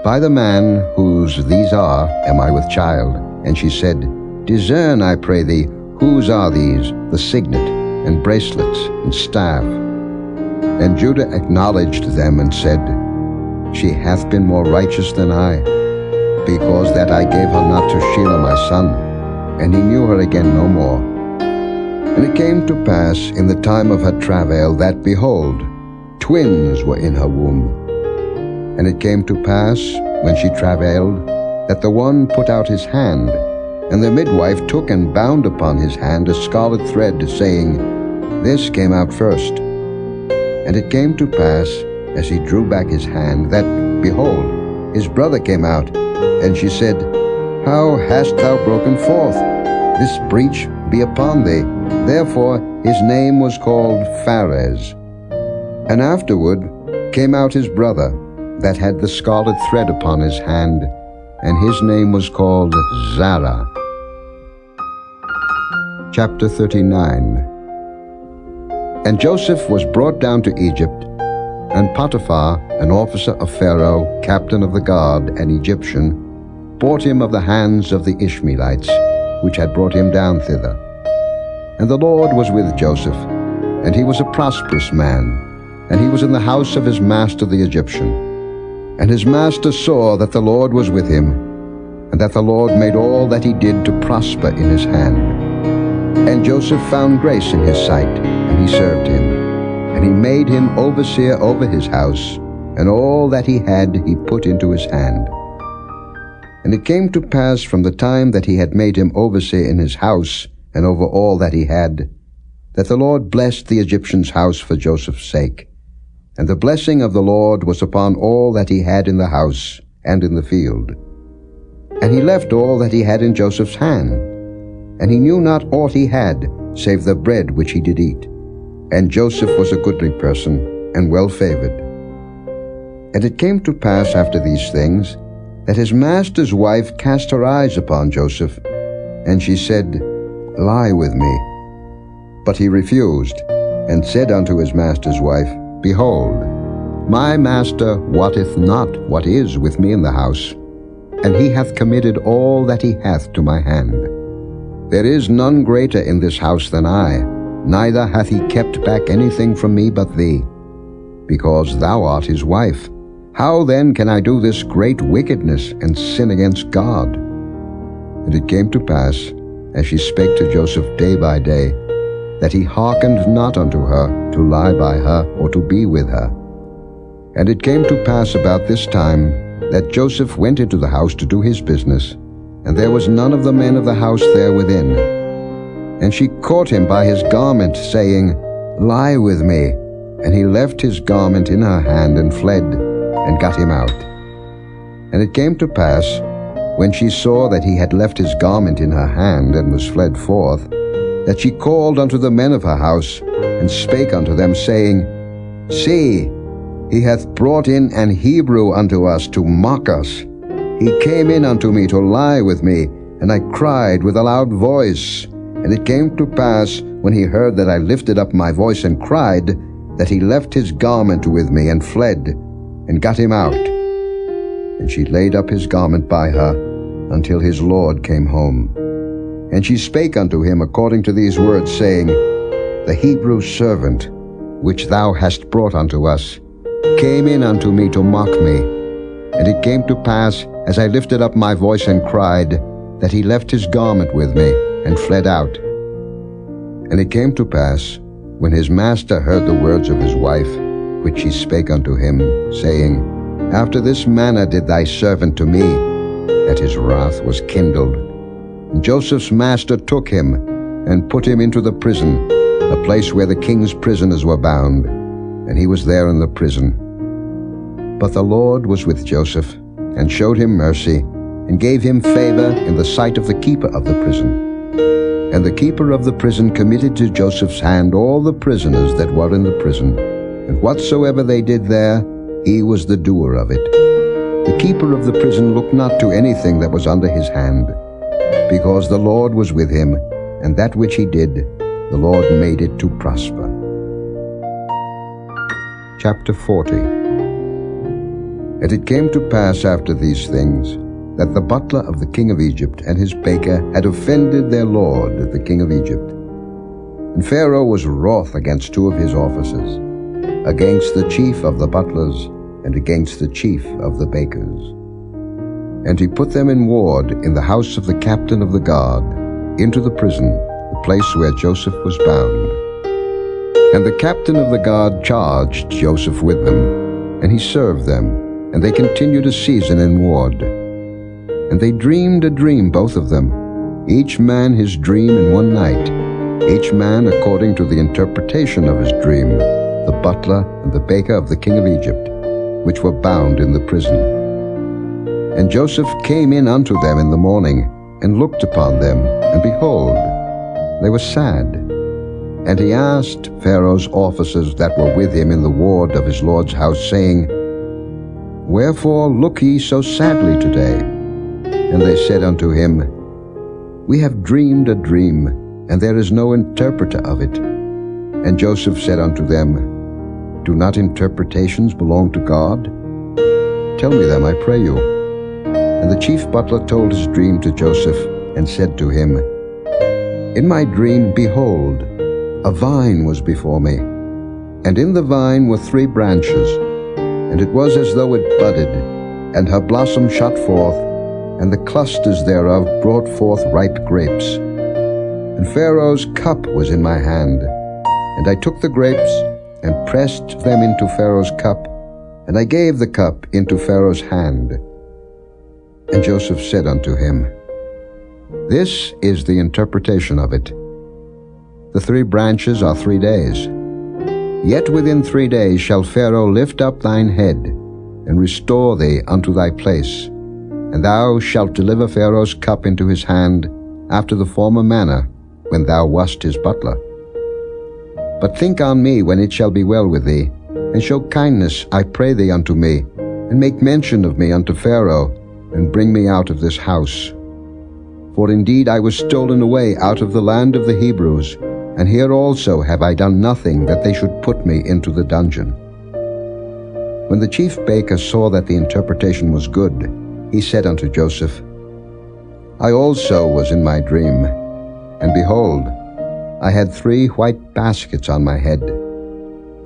A: By the man whose these are am I with child. And she said, Discern, I pray thee, whose are these, the signet, and bracelets, and staff? And Judah acknowledged them, and said, She hath been more righteous than I, because that I gave her not to Shelah my son. And he knew her again no more. And it came to pass in the time of her travail that, behold, twins were in her womb. And it came to pass, when she travailed, that the one put out his hand, and the midwife took and bound upon his hand a scarlet thread, saying, This came out first. And it came to pass, as he drew back his hand, that, behold, his brother came out. And she said, How hast thou broken forth? This breach be upon thee. Therefore his name was called Pharez. And afterward came out his brother, that had the scarlet thread upon his hand, and his name was called Zara. Chapter 39. And Joseph was brought down to Egypt, and Potiphar, an officer of Pharaoh, captain of the guard, an Egyptian, bought him of the hands of the Ishmaelites, which had brought him down thither. And the Lord was with Joseph, and he was a prosperous man, and he was in the house of his master the Egyptian. And his master saw that the Lord was with him, and that the Lord made all that he did to prosper in his hand. And Joseph found grace in his sight, and he served him. And he made him overseer over his house, and all that he had he put into his hand. And it came to pass from the time that he had made him overseer in his house, and over all that he had, that the Lord blessed the Egyptian's house for Joseph's sake. And the blessing of the Lord was upon all that he had in the house and in the field. And he left all that he had in Joseph's hand, and he knew not aught he had, save the bread which he did eat. And Joseph was a goodly person, and well favored. And it came to pass after these things, that his master's wife cast her eyes upon Joseph, and she said, Lie with me. But he refused, and said unto his master's wife, Behold, my master wotteth not what is with me in the house, and he hath committed all that he hath to my hand. There is none greater in this house than I, neither hath he kept back anything from me but thee, because thou art his wife. How then can I do this great wickedness and sin against God? And it came to pass, as she spake to Joseph day by day, that he hearkened not unto her to lie by her or to be with her. And it came to pass about this time that Joseph went into the house to do his business, and there was none of the men of the house there within. And she caught him by his garment, saying, Lie with me. And he left his garment in her hand and fled, and got him out. And it came to pass, when she saw that he had left his garment in her hand, and was fled forth, that she called unto the men of her house, and spake unto them, saying, See, he hath brought in an Hebrew unto us to mock us. He came in unto me to lie with me, and I cried with a loud voice. And it came to pass, when he heard that I lifted up my voice and cried, that he left his garment with me, and fled, and got him out. And she laid up his garment by her, until his lord came home. And she spake unto him according to these words, saying, The Hebrew servant, which thou hast brought unto us, came in unto me to mock me. And it came to pass, as I lifted up my voice and cried, that he left his garment with me, and fled out. And it came to pass, when his master heard the words of his wife, which she spake unto him, saying, After this manner did thy servant to me, that his wrath was kindled. And Joseph's master took him, and put him into the prison, a place where the king's prisoners were bound, and he was there in the prison. But the Lord was with Joseph, and showed him mercy, and gave him favor in the sight of the keeper of the prison. And the keeper of the prison committed to Joseph's hand all the prisoners that were in the prison, and whatsoever they did there, he was the doer of it. The keeper of the prison looked not to anything that was under his hand, because the Lord was with him, and that which he did, the Lord made it to prosper. Chapter 40. And it came to pass after these things, that the butler of the king of Egypt and his baker had offended their lord, the king of Egypt. And Pharaoh was wroth against two of his officers, against the chief of the butlers, and against the chief of the bakers. And he put them in ward in the house of the captain of the guard, into the prison, the place where Joseph was bound. And the captain of the guard charged Joseph with them, and he served them, and they continued a season in ward. And they dreamed a dream, both of them, each man his dream in one night, each man according to the interpretation of his dream, the butler and the baker of the king of Egypt, which were bound in the prison. And Joseph came in unto them in the morning, and looked upon them, and behold, they were sad. And he asked Pharaoh's officers that were with him in the ward of his lord's house, saying, Wherefore look ye so sadly today? And they said unto him, We have dreamed a dream, and there is no interpreter of it. And Joseph said unto them, Do not interpretations belong to God? Tell me them, I pray you. And the chief butler told his dream to Joseph, and said to him, In my dream, behold, a vine was before me, and in the vine were 3 branches, and it was as though it budded, and her blossom shot forth, and the clusters thereof brought forth ripe grapes. And Pharaoh's cup was in my hand, and I took the grapes, and pressed them into Pharaoh's cup, and I gave the cup into Pharaoh's hand. And Joseph said unto him, This is the interpretation of it. The 3 branches are 3 days. Yet within 3 days shall Pharaoh lift up thine head, and restore thee unto thy place, and thou shalt deliver Pharaoh's cup into his hand, after the former manner, when thou wast his butler. But think on me when it shall be well with thee, and show kindness, I pray thee, unto me, and make mention of me unto Pharaoh, and bring me out of this house. For indeed I was stolen away out of the land of the Hebrews, and here also have I done nothing that they should put me into the dungeon. When the chief baker saw that the interpretation was good, he said unto Joseph, I also was in my dream, and behold, I had 3 white baskets on my head.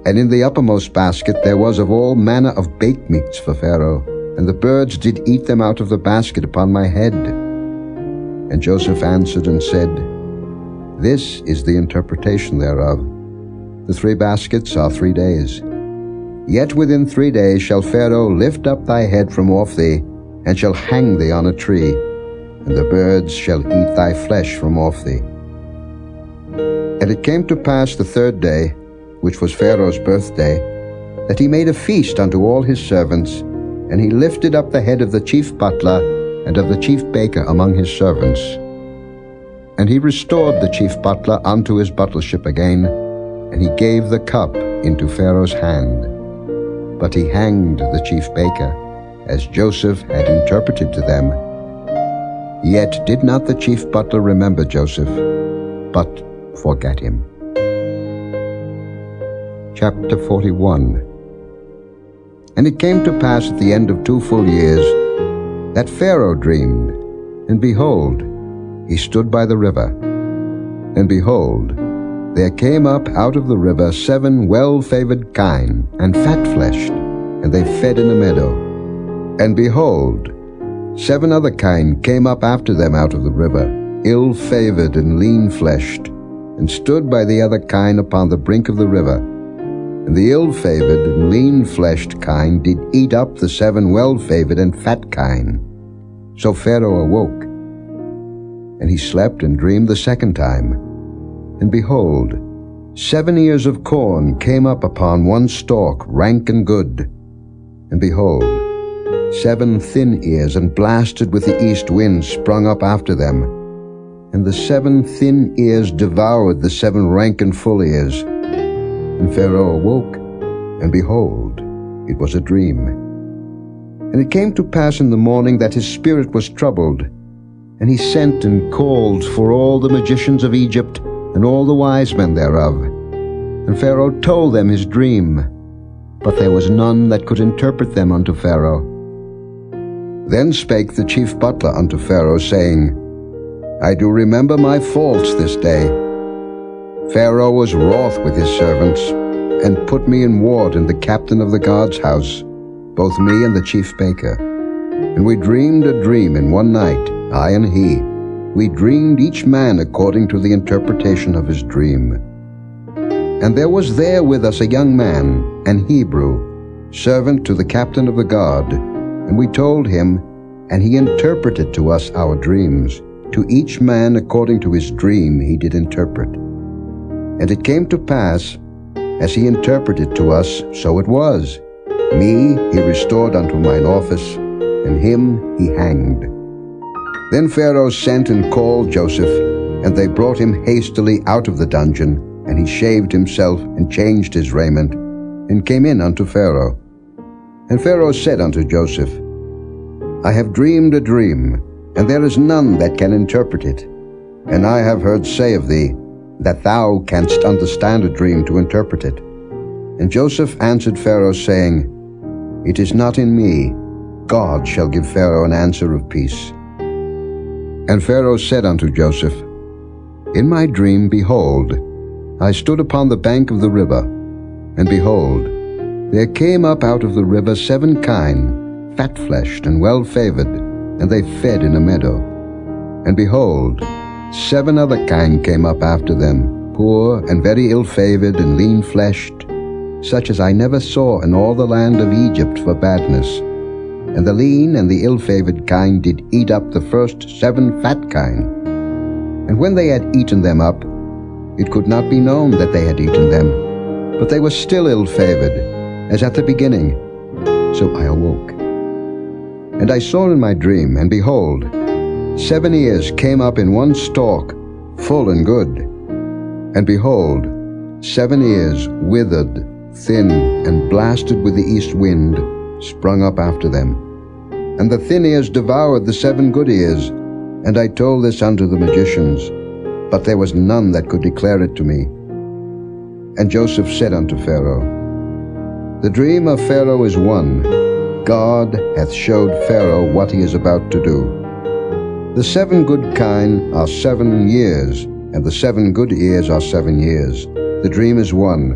A: And in the uppermost basket there was of all manner of baked meats for Pharaoh, and the birds did eat them out of the basket upon my head. And Joseph answered and said, This is the interpretation thereof. The 3 baskets are 3 days. Yet within 3 days shall Pharaoh lift up thy head from off thee, and shall hang thee on a tree, and the birds shall eat thy flesh from off thee. And it came to pass the 3rd day, which was Pharaoh's birthday, that he made a feast unto all his servants, and he lifted up the head of the chief butler and of the chief baker among his servants. And he restored the chief butler unto his butlership again, and he gave the cup into Pharaoh's hand. But he hanged the chief baker, as Joseph had interpreted to them. Yet did not the chief butler remember Joseph, but forgat him. Chapter 41. And it came to pass at the end of 2 full years, that Pharaoh dreamed, and behold, he stood by the river. And behold, there came up out of the river 7 well-favored kine, and fat-fleshed, and they fed in a meadow. And behold, 7 other kine came up after them out of the river, ill-favored and lean-fleshed, and stood by the other kine upon the brink of the river. And the ill-favored and lean-fleshed kine did eat up the 7 well-favored and fat kine. So Pharaoh awoke, and he slept and dreamed the 2nd time. And behold, 7 ears of corn came up upon one stalk, rank and good. And behold, 7 thin ears and blasted with the east wind sprung up after them. And the 7 thin ears devoured the 7 rank and full ears. And Pharaoh awoke, and behold, it was a dream. And it came to pass in the morning that his spirit was troubled, and he sent and called for all the magicians of Egypt, and all the wise men thereof. And Pharaoh told them his dream, but there was none that could interpret them unto Pharaoh. Then spake the chief butler unto Pharaoh, saying, I do remember my faults this day. Pharaoh was wroth with his servants, and put me in ward in the captain of the guard's house, both me and the chief baker. And we dreamed a dream in one night, I and he. We dreamed each man according to the interpretation of his dream. And there was there with us a young man, an Hebrew, servant to the captain of the guard. And we told him, and he interpreted to us our dreams. To each man according to his dream he did interpret. And it came to pass, as he interpreted to us, so it was. Me he restored unto mine office, and him he hanged. Then Pharaoh sent and called Joseph, and they brought him hastily out of the dungeon, and he shaved himself, and changed his raiment, and came in unto Pharaoh. And Pharaoh said unto Joseph, I have dreamed a dream, and there is none that can interpret it. And I have heard say of thee, that thou canst understand a dream to interpret it. And Joseph answered Pharaoh, saying, It is not in me. God shall give Pharaoh an answer of peace. And Pharaoh said unto Joseph, In my dream, behold, I stood upon the bank of the river, and behold, there came up out of the river 7 kine, fat-fleshed and well-favored, and they fed in a meadow. And behold, 7 other kine came up after them, poor and very ill-favored and lean-fleshed, such as I never saw in all the land of Egypt for badness. And the lean and the ill-favored kine did eat up the first 7 fat kine. And when they had eaten them up, it could not be known that they had eaten them, but they were still ill-favored, as at the beginning. So I awoke. And I saw in my dream, and behold, 7 ears came up in one stalk, full and good. And behold, 7 ears withered, thin, and blasted with the east wind, sprung up after them. And the thin ears devoured the 7 good ears. And I told this unto the magicians, but there was none that could declare it to me. And Joseph said unto Pharaoh, The dream of Pharaoh is one. God hath showed Pharaoh what he is about to do. The 7 good kine are 7 years, and the 7 good ears are 7 years. The dream is one.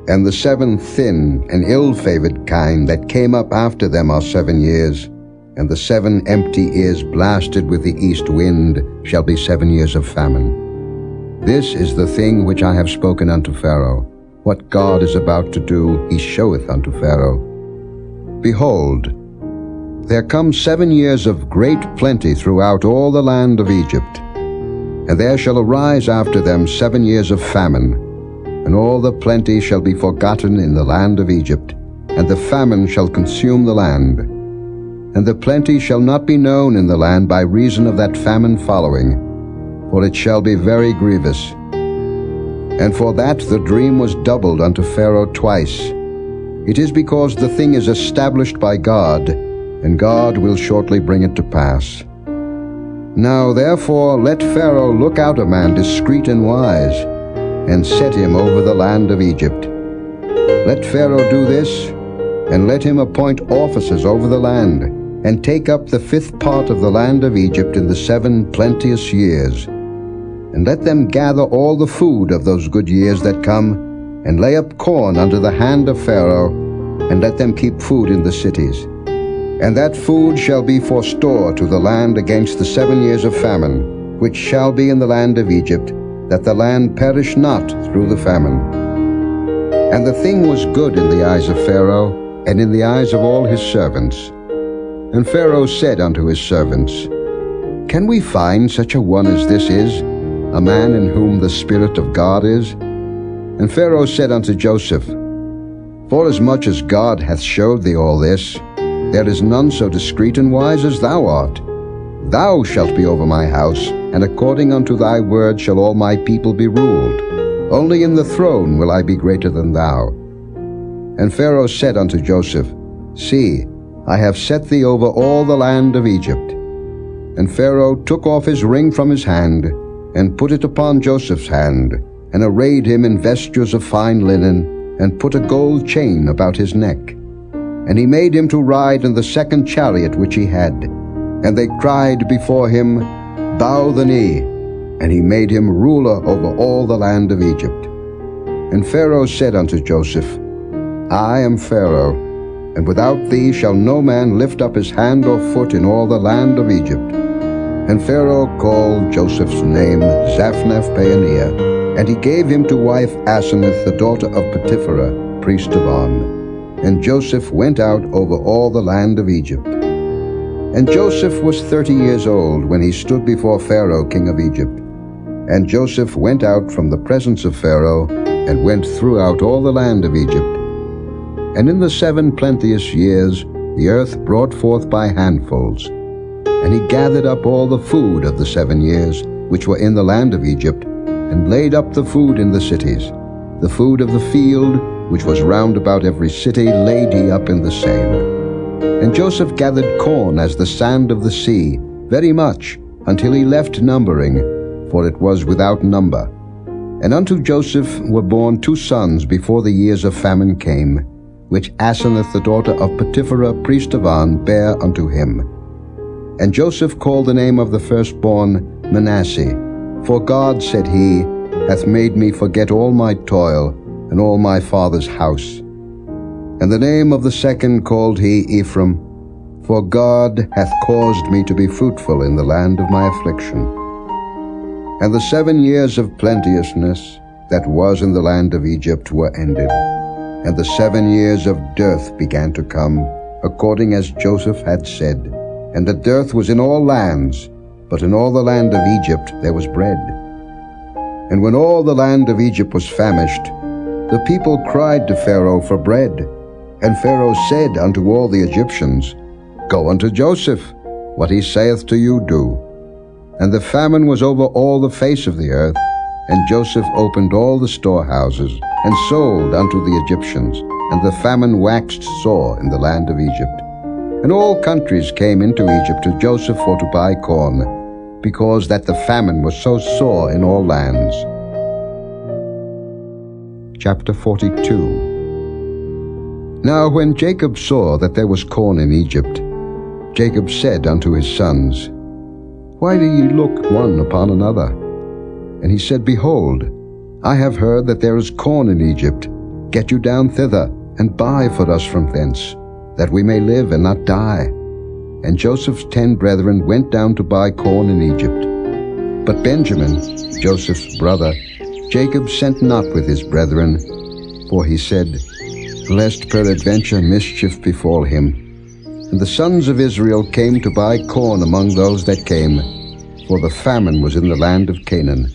A: And the 7 thin and ill-favored kine that came up after them are 7 years, and the 7 empty ears blasted with the east wind shall be 7 years of famine. This is the thing which I have spoken unto Pharaoh. What God is about to do, he showeth unto Pharaoh. Behold, there come 7 years of great plenty throughout all the land of Egypt. And there shall arise after them 7 years of famine, and all the plenty shall be forgotten in the land of Egypt, and the famine shall consume the land. And the plenty shall not be known in the land by reason of that famine following, for it shall be very grievous. And for that the dream was doubled unto Pharaoh twice. It is because the thing is established by God, and God will shortly bring it to pass. Now therefore let Pharaoh look out a man discreet and wise, and set him over the land of Egypt. Let Pharaoh do this, and let him appoint officers over the land, and take up the 5th part of the land of Egypt in the 7 plenteous years. And let them gather all the food of those good years that come, and lay up corn under the hand of Pharaoh, and let them keep food in the cities. And that food shall be for store to the land against the 7 years of famine, which shall be in the land of Egypt, that the land perish not through the famine. And the thing was good in the eyes of Pharaoh, and in the eyes of all his servants. And Pharaoh said unto his servants, Can we find such a one as this is, a man in whom the Spirit of God is? And Pharaoh said unto Joseph, Forasmuch as God hath showed thee all this, there is none so discreet and wise as thou art. Thou shalt be over my house, and according unto thy word shall all my people be ruled. Only in the throne will I be greater than thou. And Pharaoh said unto Joseph, See, I have set thee over all the land of Egypt. And Pharaoh took off his ring from his hand, and put it upon Joseph's hand, and arrayed him in vestures of fine linen, and put a gold chain about his neck. And he made him to ride in the 2nd chariot which he had. And they cried before him, Bow the knee. And he made him ruler over all the land of Egypt. And Pharaoh said unto Joseph, I am Pharaoh, and without thee shall no man lift up his hand or foot in all the land of Egypt. And Pharaoh called Joseph's name Zaphnath-Paaneah, and he gave him to wife Asenath, the daughter of Potipherah, priest of On. And Joseph went out over all the land of Egypt. And Joseph was 30 years old when he stood before Pharaoh king of Egypt. And Joseph went out from the presence of Pharaoh, and went throughout all the land of Egypt. And in the 7 plenteous years the earth brought forth by handfuls. And he gathered up all the food of the 7 years which were in the land of Egypt, and laid up the food in the cities, the food of the field, which was round about every city, laid he up in the same. And Joseph gathered corn as the sand of the sea, very much, until he left numbering, for it was without number. And unto Joseph were born 2 sons before the years of famine came, which Asenath the daughter of Potipherah priest of On bare unto him. And Joseph called the name of the firstborn Manasseh, for God, said he, hath made me forget all my toil, and all my father's house. And the name of the second called he Ephraim, for God hath caused me to be fruitful in the land of my affliction. And the 7 years of plenteousness that was in the land of Egypt were ended, and the 7 years of dearth began to come, according as Joseph had said. And the dearth was in all lands, but in all the land of Egypt there was bread. And when all the land of Egypt was famished, the people cried to Pharaoh for bread. And Pharaoh said unto all the Egyptians, Go unto Joseph, what he saith to you do. And the famine was over all the face of the earth, and Joseph opened all the storehouses, and sold unto the Egyptians, and the famine waxed sore in the land of Egypt. And all countries came into Egypt to Joseph for to buy corn, because that the famine was so sore in all lands. Chapter 42. Now when Jacob saw that there was corn in Egypt, Jacob said unto his sons, Why do ye look one upon another? And he said, Behold, I have heard that there is corn in Egypt. Get you down thither, and buy for us from thence, that we may live and not die. And Joseph's 10 brethren went down to buy corn in Egypt. But Benjamin, Joseph's brother, Jacob sent not with his brethren, for he said, Lest peradventure mischief befall him. And the sons of Israel came to buy corn among those that came, for the famine was in the land of Canaan.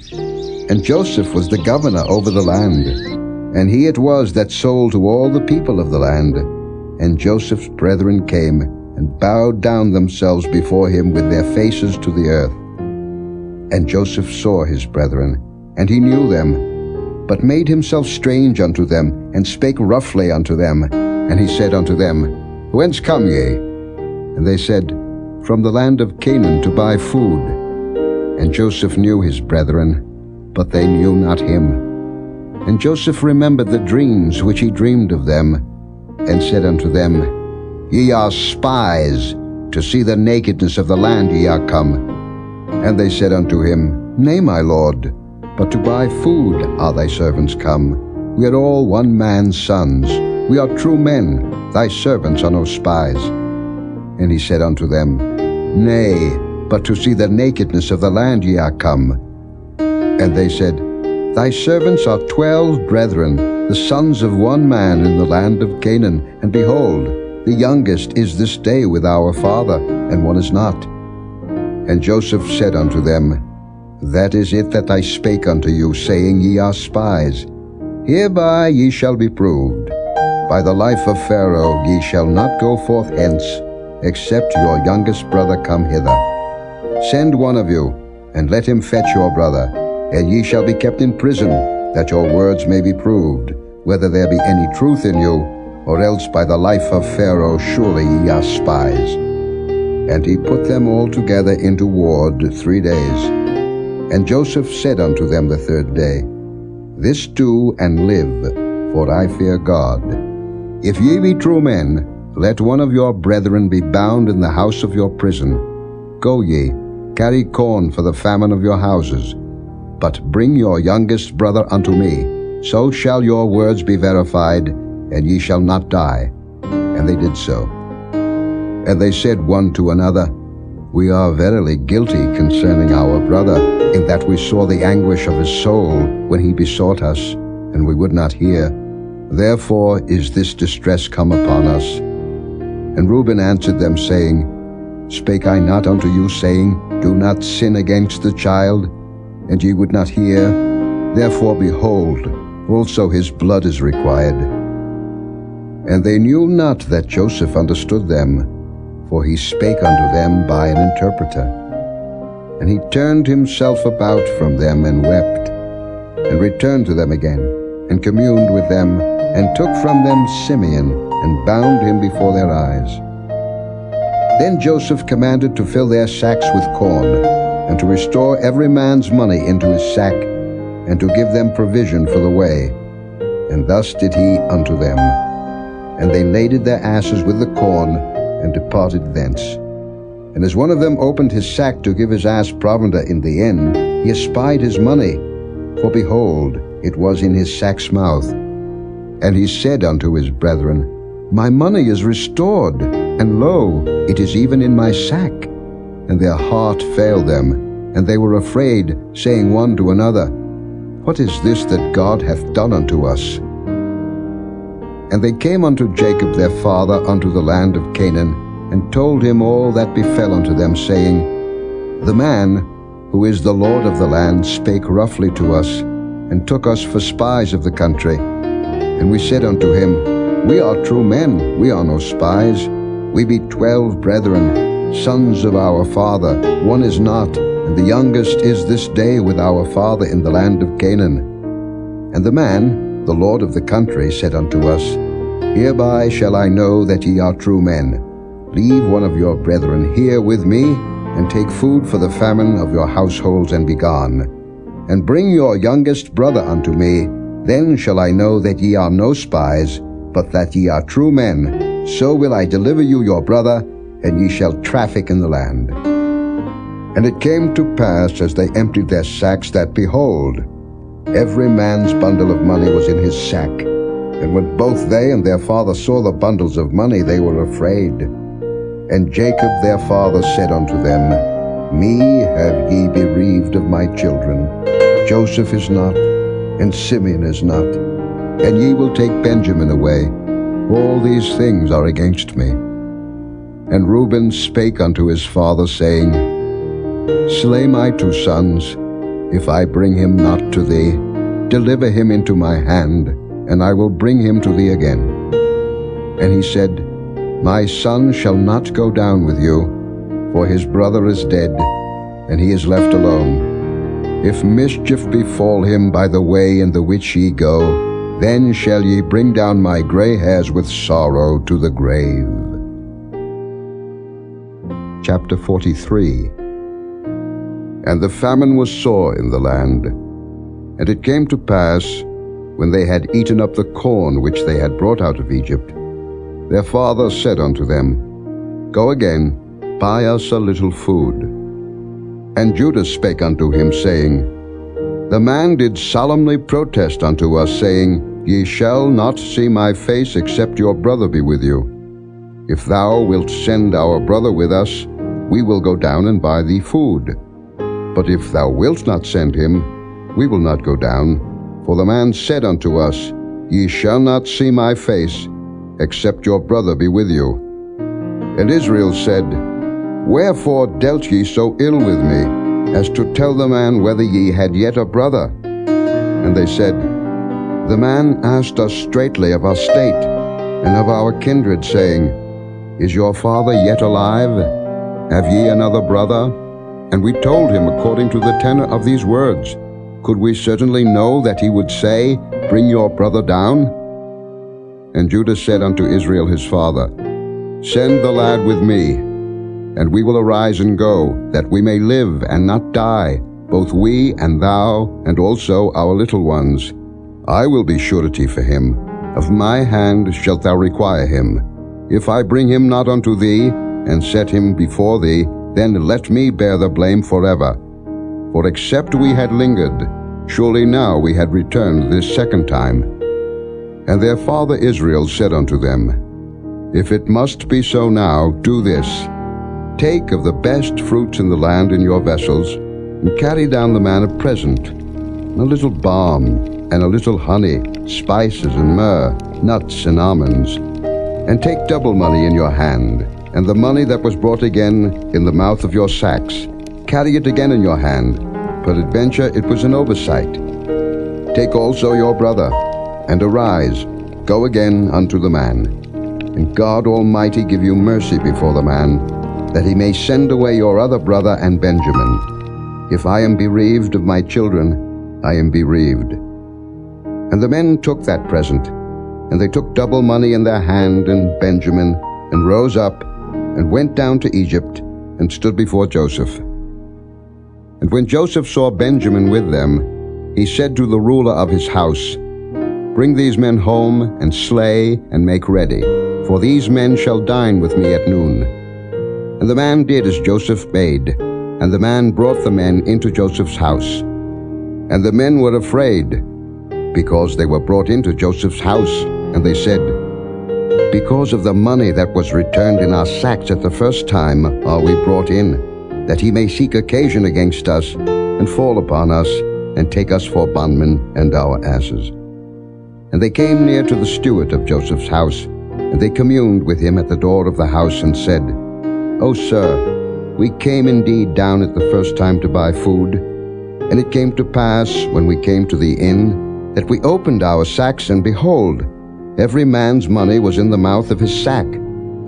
A: And Joseph was the governor over the land, and he it was that sold to all the people of the land. And Joseph's brethren came, and bowed down themselves before him with their faces to the earth. And Joseph saw his brethren, and he knew them, but made himself strange unto them, and spake roughly unto them. And he said unto them, Whence come ye? And they said, From the land of Canaan to buy food. And Joseph knew his brethren, but they knew not him. And Joseph remembered the dreams which he dreamed of them, and said unto them, Ye are spies, to see the nakedness of the land ye are come. And they said unto him, Nay, my lord, but to buy food are thy servants come. We are all one man's sons. We are true men. Thy servants are no spies. And he said unto them, Nay, but to see the nakedness of the land ye are come. And they said, Thy servants are 12 brethren, the sons of one man in the land of Canaan, and behold, the youngest is this day with our father, and one is not. And Joseph said unto them, That is it that I spake unto you, saying, Ye are spies. Hereby ye shall be proved. By the life of Pharaoh ye shall not go forth hence, except your youngest brother come hither. Send one of you, and let him fetch your brother, and ye shall be kept in prison, that your words may be proved, whether there be any truth in you, or else by the life of Pharaoh surely ye are spies. And he put them all together into ward 3 days. And Joseph said unto them the 3rd day, This do and live, for I fear God. If ye be true men, let one of your brethren be bound in the house of your prison. Go ye, carry corn for the famine of your houses, but bring your youngest brother unto me. So shall your words be verified, and ye shall not die. And they did so. And they said one to another, We are verily guilty concerning our brother, in that we saw the anguish of his soul when he besought us, and we would not hear. Therefore is this distress come upon us. And Reuben answered them, saying, Spake I not unto you, saying, Do not sin against the child? And ye would not hear. Therefore, behold, also his blood is required. And they knew not that Joseph understood them, for he spake unto them by an interpreter. And he turned himself about from them, and wept, and returned to them again, and communed with them, and took from them Simeon, and bound him before their eyes. Then Joseph commanded to fill their sacks with corn, and to restore every man's money into his sack, and to give them provision for the way. And thus did he unto them. And they laded their asses with the corn, and departed thence. And as one of them opened his sack to give his ass provender in the inn, he espied his money, for behold, it was in his sack's mouth. And he said unto his brethren, My money is restored, and lo, it is even in my sack. And their heart failed them, and they were afraid, saying one to another, What is this that God hath done unto us? And they came unto Jacob their father unto the land of Canaan, and told him all that befell unto them, saying, The man, who is the Lord of the land, spake roughly to us, and took us for spies of the country. And we said unto him, We are true men, we are no spies. We be 12 brethren, sons of our father, one is not, and the youngest is this day with our father in the land of Canaan. And the man, the Lord of the country, said unto us, Hereby shall I know that ye are true men. Leave one of your brethren here with me, and take food for the famine of your households, and be gone. And bring your youngest brother unto me, then shall I know that ye are no spies, but that ye are true men. So will I deliver you your brother, and ye shall traffic in the land. And it came to pass, as they emptied their sacks, that, behold, every man's bundle of money was in his sack. And when both they and their father saw the bundles of money, they were afraid. And Jacob their father said unto them, Me have ye bereaved of my children. Joseph is not, and Simeon is not, and ye will take Benjamin away. All these things are against me. And Reuben spake unto his father, saying, Slay my 2 sons, if I bring him not to thee. Deliver him into my hand, and I will bring him to thee again. And he said, My son shall not go down with you, for his brother is dead, and he is left alone. If mischief befall him by the way in the which ye go, then shall ye bring down my gray hairs with sorrow to the grave. Chapter 43. And the famine was sore in the land. And it came to pass, when they had eaten up the corn which they had brought out of Egypt, their father said unto them, Go again, buy us a little food. And Judah spake unto him, saying, The man did solemnly protest unto us, saying, Ye shall not see my face, except your brother be with you. If thou wilt send our brother with us, we will go down and buy thee food. But if thou wilt not send him, we will not go down. For the man said unto us, Ye shall not see my face, except your brother be with you. And Israel said, Wherefore dealt ye so ill with me, as to tell the man whether ye had yet a brother? And they said, The man asked us straitly of our state, and of our kindred, saying, Is your father yet alive? Have ye another brother? And we told him according to the tenor of these words. Could we certainly know that he would say, Bring your brother down? And Judah said unto Israel his father, Send the lad with me, and we will arise and go, that we may live and not die, both we and thou, and also our little ones. I will be surety for him. Of my hand shalt thou require him. If I bring him not unto thee, and set him before thee, then let me bear the blame forever. For except we had lingered, surely now we had returned this second time. And their father Israel said unto them, If it must be so now, do this. Take of the best fruits in the land in your vessels, and carry down the man a present, a little balm, and a little honey, spices and myrrh, nuts and almonds. And take double money in your hand, and the money that was brought again in the mouth of your sacks. Carry it again in your hand, peradventure it was an oversight. Take also your brother, and arise, go again unto the man. And God Almighty give you mercy before the man, that he may send away your other brother and Benjamin. If I am bereaved of my children, I am bereaved. And the men took that present, And they took double money in their hand and Benjamin, and rose up, and went down to Egypt, and stood before Joseph. And when Joseph saw Benjamin with them, he said to the ruler of his house, Bring these men home, and slay, and make ready, for these men shall dine with me at noon. And the man did as Joseph bade, and the man brought the men into Joseph's house. And the men were afraid, because they were brought into Joseph's house, and they said, Because of the money that was returned in our sacks at the first time are we brought in, that he may seek occasion against us, and fall upon us, and take us for bondmen and our asses. And they came near to the steward of Joseph's house, and they communed with him at the door of the house, and said, O sir, we came indeed down at the first time to buy food. And it came to pass, when we came to the inn, that we opened our sacks, and behold, every man's money was in the mouth of his sack,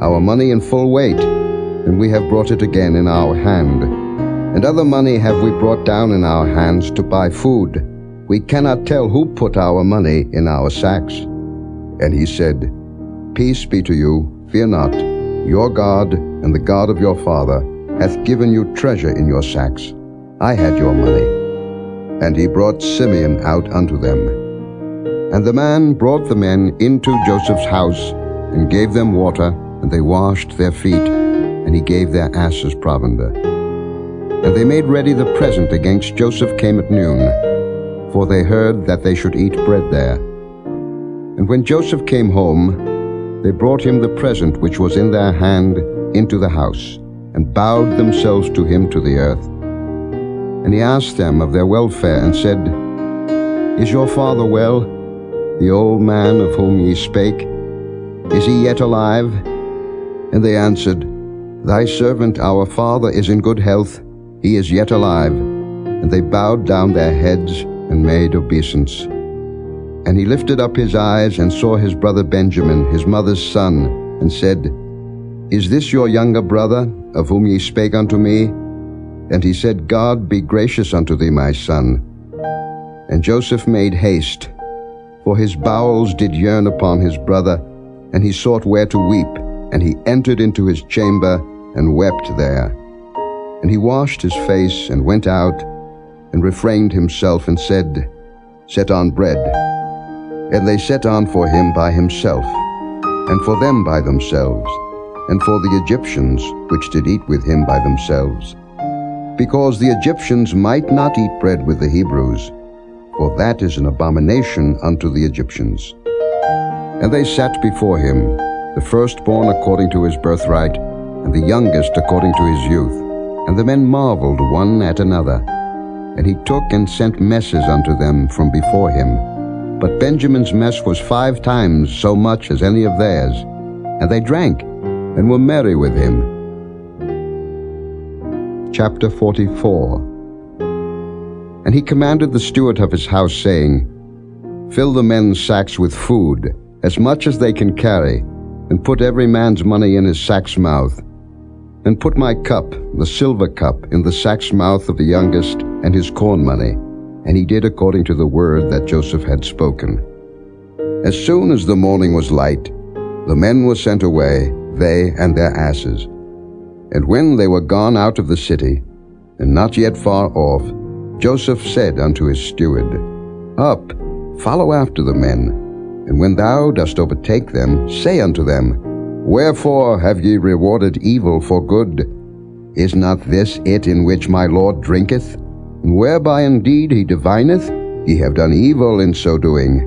A: our money in full weight, and we have brought it again in our hand. And other money have we brought down in our hands to buy food. We cannot tell who put our money in our sacks. And he said, Peace be to you, fear not. Your God and the God of your father hath given you treasure in your sacks. I had your money. And he brought Simeon out unto them. And the man brought the men into Joseph's house, and gave them water, and they washed their feet, and he gave their asses provender. And they made ready the present against Joseph came at noon, for they heard that they should eat bread there. And when Joseph came home, they brought him the present which was in their hand into the house, and bowed themselves to him to the earth. And he asked them of their welfare, and said, Is your father well, the old man of whom ye spake? Is he yet alive? And they answered, Thy servant our father is in good health, he is yet alive. And they bowed down their heads, and made obeisance. And he lifted up his eyes, and saw his brother Benjamin, his mother's son, and said, Is this your younger brother, of whom ye spake unto me? And he said, God be gracious unto thee, my son. And Joseph made haste, for his bowels did yearn upon his brother, and he sought where to weep, and he entered into his chamber, and wept there. And he washed his face, and went out, and refrained himself, and said, Set on bread. And they set on for him by himself, and for them by themselves, and for the Egyptians which did eat with him by themselves, because the Egyptians might not eat bread with the Hebrews, for that is an abomination unto the Egyptians. And they sat before him, the firstborn according to his birthright, and the youngest according to his youth. And the men marveled one at another. And he took and sent messes unto them from before him. But Benjamin's mess was 5 times so much as any of theirs. And they drank, and were merry with him. Chapter 44. And he commanded the steward of his house, saying, Fill the men's sacks with food, as much as they can carry, and put every man's money in his sack's mouth. And put my cup, the silver cup, in the sack's mouth of the youngest, and his corn money. And he did according to the word that Joseph had spoken. As soon as the morning was light, the men were sent away, they and their asses. And when they were gone out of the city, and not yet far off, Joseph said unto his steward, Up, follow after the men, and when thou dost overtake them, say unto them, Wherefore have ye rewarded evil for good? Is not this it in which my Lord drinketh? And whereby indeed he divineth? Ye have done evil in so doing.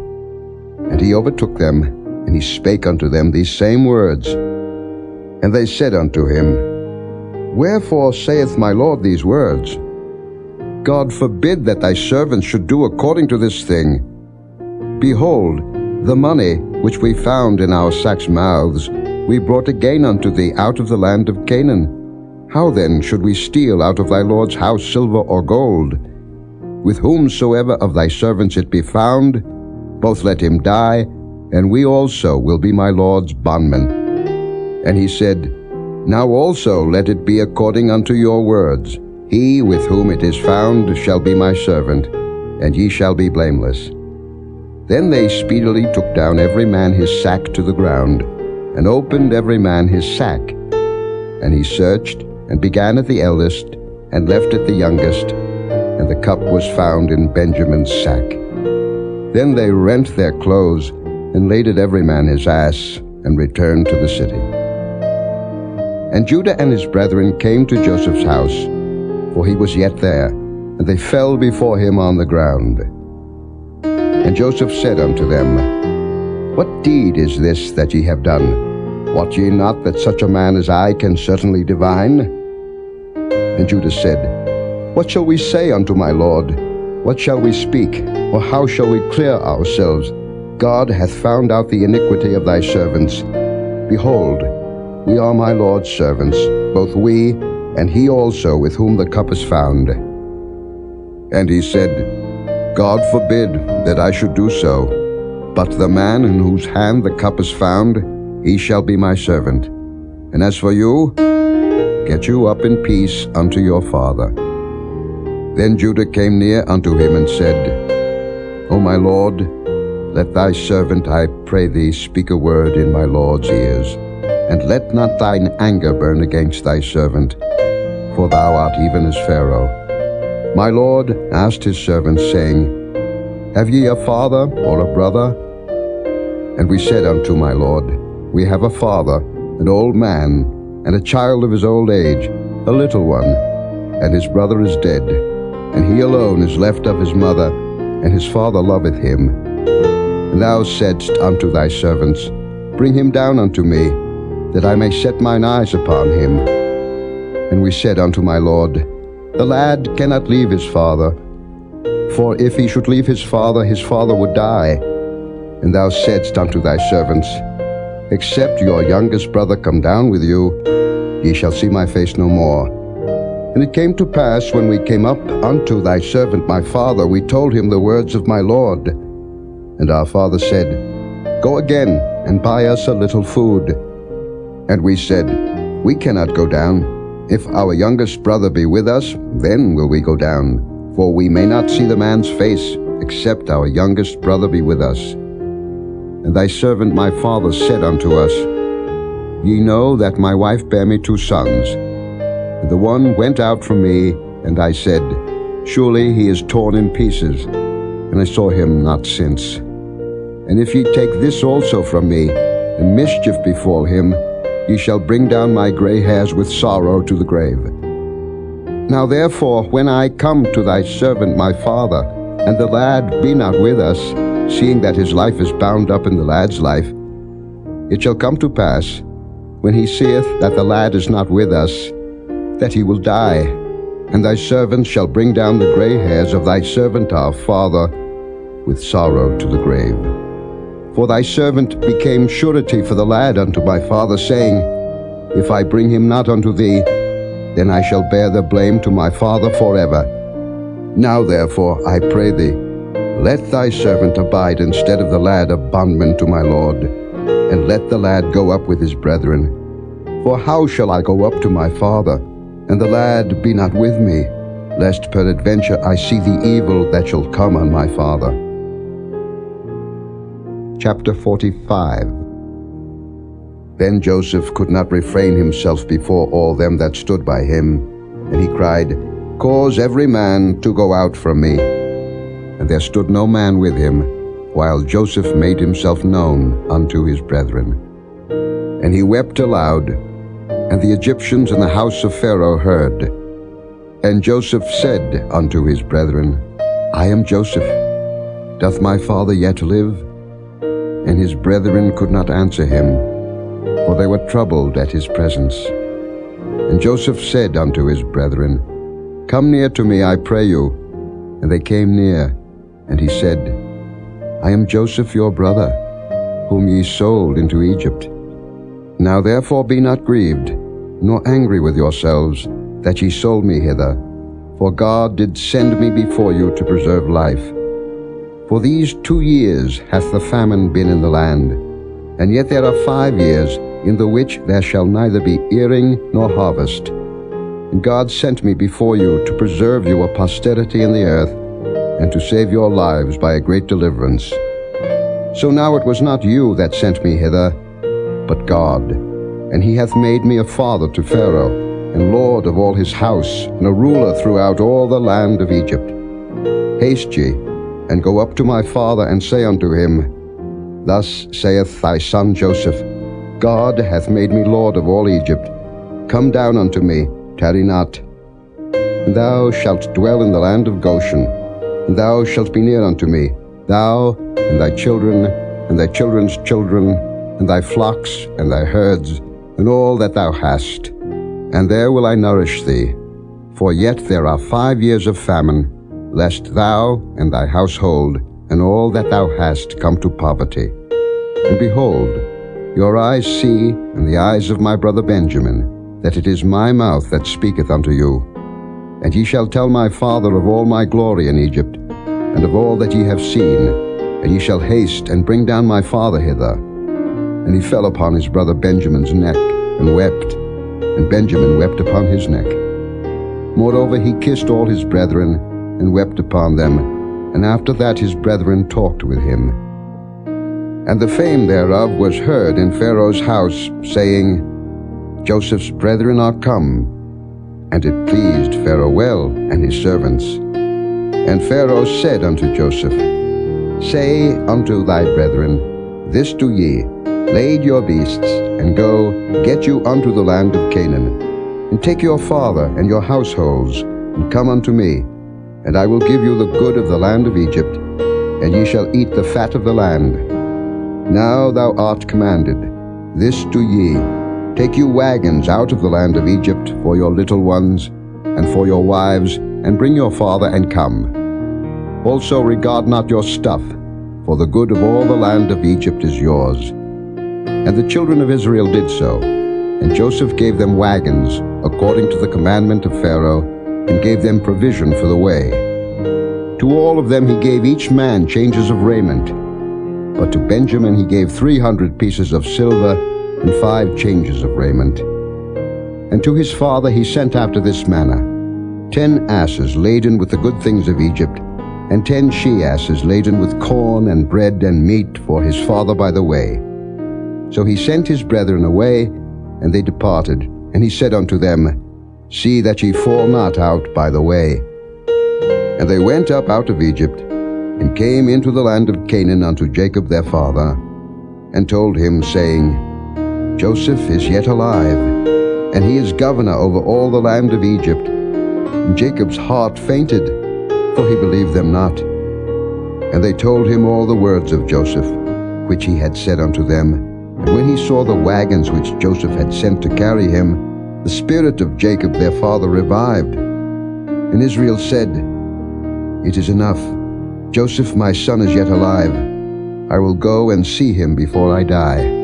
A: And he overtook them, and he spake unto them these same words. And they said unto him, Wherefore saith my Lord these words? God forbid that thy servants should do according to this thing. Behold, the money which we found in our sacks' mouths we brought again unto thee out of the land of Canaan. How then should we steal out of thy Lord's house silver or gold? With whomsoever of thy servants it be found, both let him die, and we also will be my Lord's bondmen. And he said, Now also let it be according unto your words. He with whom it is found shall be my servant, and ye shall be blameless. Then they speedily took down every man his sack to the ground, and opened every man his sack. And he searched, and began at the eldest, and left at the youngest, and the cup was found in Benjamin's sack. Then they rent their clothes, and laded every man his ass, and returned to the city. And Judah and his brethren came to Joseph's house, for he was yet there, and they fell before him on the ground. And Joseph said unto them, What deed is this that ye have done? Wot ye not that such a man as I can certainly divine? And Judah said, What shall we say unto my lord? What shall we speak? Or how shall we clear ourselves? God hath found out the iniquity of thy servants. Behold, we are my lord's servants, both we and he also with whom the cup is found. And he said, God forbid that I should do so, but the man in whose hand the cup is found, he shall be my servant. And as for you, get you up in peace unto your father. Then Judah came near unto him and said, O my lord, let thy servant, I pray thee, speak a word in my lord's ears, and let not thine anger burn against thy servant, for thou art even as Pharaoh. My lord asked his servants, saying, Have ye a father or a brother? And we said unto my lord, We have a father, an old man, and a child of his old age, a little one, and his brother is dead, and he alone is left of his mother, and his father loveth him. And thou saidst unto thy servants, Bring him down unto me, that I may set mine eyes upon him. And we said unto my lord, The lad cannot leave his father, for if he should leave his father would die. And thou saidst unto thy servants, Except your youngest brother come down with you, ye shall see my face no more. And it came to pass, when we came up unto thy servant my father, we told him the words of my lord. And our father said, Go again, and buy us a little food. And we said, We cannot go down. If our youngest brother be with us, then will we go down, for we may not see the man's face, except our youngest brother be with us. And thy servant my father said unto us, Ye know that my wife bare me 2 sons. And the one went out from me, and I said, Surely he is torn in pieces, and I saw him not since. And if ye take this also from me, and mischief befall him, ye shall bring down my gray hairs with sorrow to the grave. Now therefore, when I come to thy servant my father, and the lad be not with us, seeing that his life is bound up in the lad's life, it shall come to pass, when he seeth that the lad is not with us, that he will die, and thy servants shall bring down the gray hairs of thy servant our father with sorrow to the grave. For thy servant became surety for the lad unto my father, saying, If I bring him not unto thee, then I shall bear the blame to my father forever. Now therefore, I pray thee, let thy servant abide instead of the lad a bondman to my lord, and let the lad go up with his brethren. For how shall I go up to my father, and the lad be not with me, lest peradventure I see the evil that shall come on my father? Chapter 45. Then Joseph could not refrain himself before all them that stood by him, and he cried, Cause every man to go out from me. And there stood no man with him, while Joseph made himself known unto his brethren. And he wept aloud, and the Egyptians in the house of Pharaoh heard. And Joseph said unto his brethren, I am Joseph. Doth my father yet live? And his brethren could not answer him, for they were troubled at his presence. And Joseph said unto his brethren, Come near to me, I pray you. And they came near, and he said, I am Joseph your brother, whom ye sold into Egypt. Now therefore be not grieved, nor angry with yourselves, that ye sold me hither, for God did send me before you to preserve life. For these 2 years hath the famine been in the land, and yet there are 5 years in the which there shall neither be earing nor harvest. And God sent me before you to preserve you a posterity in the earth, and to save your lives by a great deliverance. So now it was not you that sent me hither, but God. And he hath made me a father to Pharaoh, and lord of all his house, and a ruler throughout all the land of Egypt. Haste ye, and go up to my father, and say unto him, Thus saith thy son Joseph, God hath made me lord of all Egypt. Come down unto me, tarry not. And thou shalt dwell in the land of Goshen, and thou shalt be near unto me, thou, and thy children, and thy children's children, and thy flocks, and thy herds, and all that thou hast. And there will I nourish thee. For yet there are 5 years of famine, lest thou, and thy household, and all that thou hast come to poverty. And behold, your eyes see, and the eyes of my brother Benjamin, that it is my mouth that speaketh unto you. And ye shall tell my father of all my glory in Egypt, and of all that ye have seen, and ye shall haste and bring down my father hither. And he fell upon his brother Benjamin's neck, and wept, and Benjamin wept upon his neck. Moreover he kissed all his brethren, and wept upon them, and after that his brethren talked with him. And the fame thereof was heard in Pharaoh's house, saying, Joseph's brethren are come. And it pleased Pharaoh well, and his servants. And Pharaoh said unto Joseph, Say unto thy brethren, This do ye, lade your beasts, and go, get you unto the land of Canaan, and take your father and your households, and come unto me, and I will give you the good of the land of Egypt, and ye shall eat the fat of the land. Now thou art commanded, this do ye, take you wagons out of the land of Egypt for your little ones, and for your wives, and bring your father, and come. Also regard not your stuff, for the good of all the land of Egypt is yours. And the children of Israel did so, and Joseph gave them wagons, according to the commandment of Pharaoh, and gave them provision for the way. To all of them he gave each man changes of raiment, but to Benjamin he gave 300 pieces of silver, and 5 changes of raiment. And to his father he sent after this manner, 10 asses laden with the good things of Egypt, and 10 she-asses laden with corn and bread and meat for his father by the way. So he sent his brethren away, and they departed. And he said unto them, See that ye fall not out by the way. And they went up out of Egypt, and came into the land of Canaan unto Jacob their father, and told him, saying, Joseph is yet alive, and he is governor over all the land of Egypt. And Jacob's heart fainted, for he believed them not. And they told him all the words of Joseph, which he had said unto them. And when he saw the wagons which Joseph had sent to carry him, the spirit of Jacob their father revived. And Israel said, It is enough. Joseph my son is yet alive. I will go and see him before I die.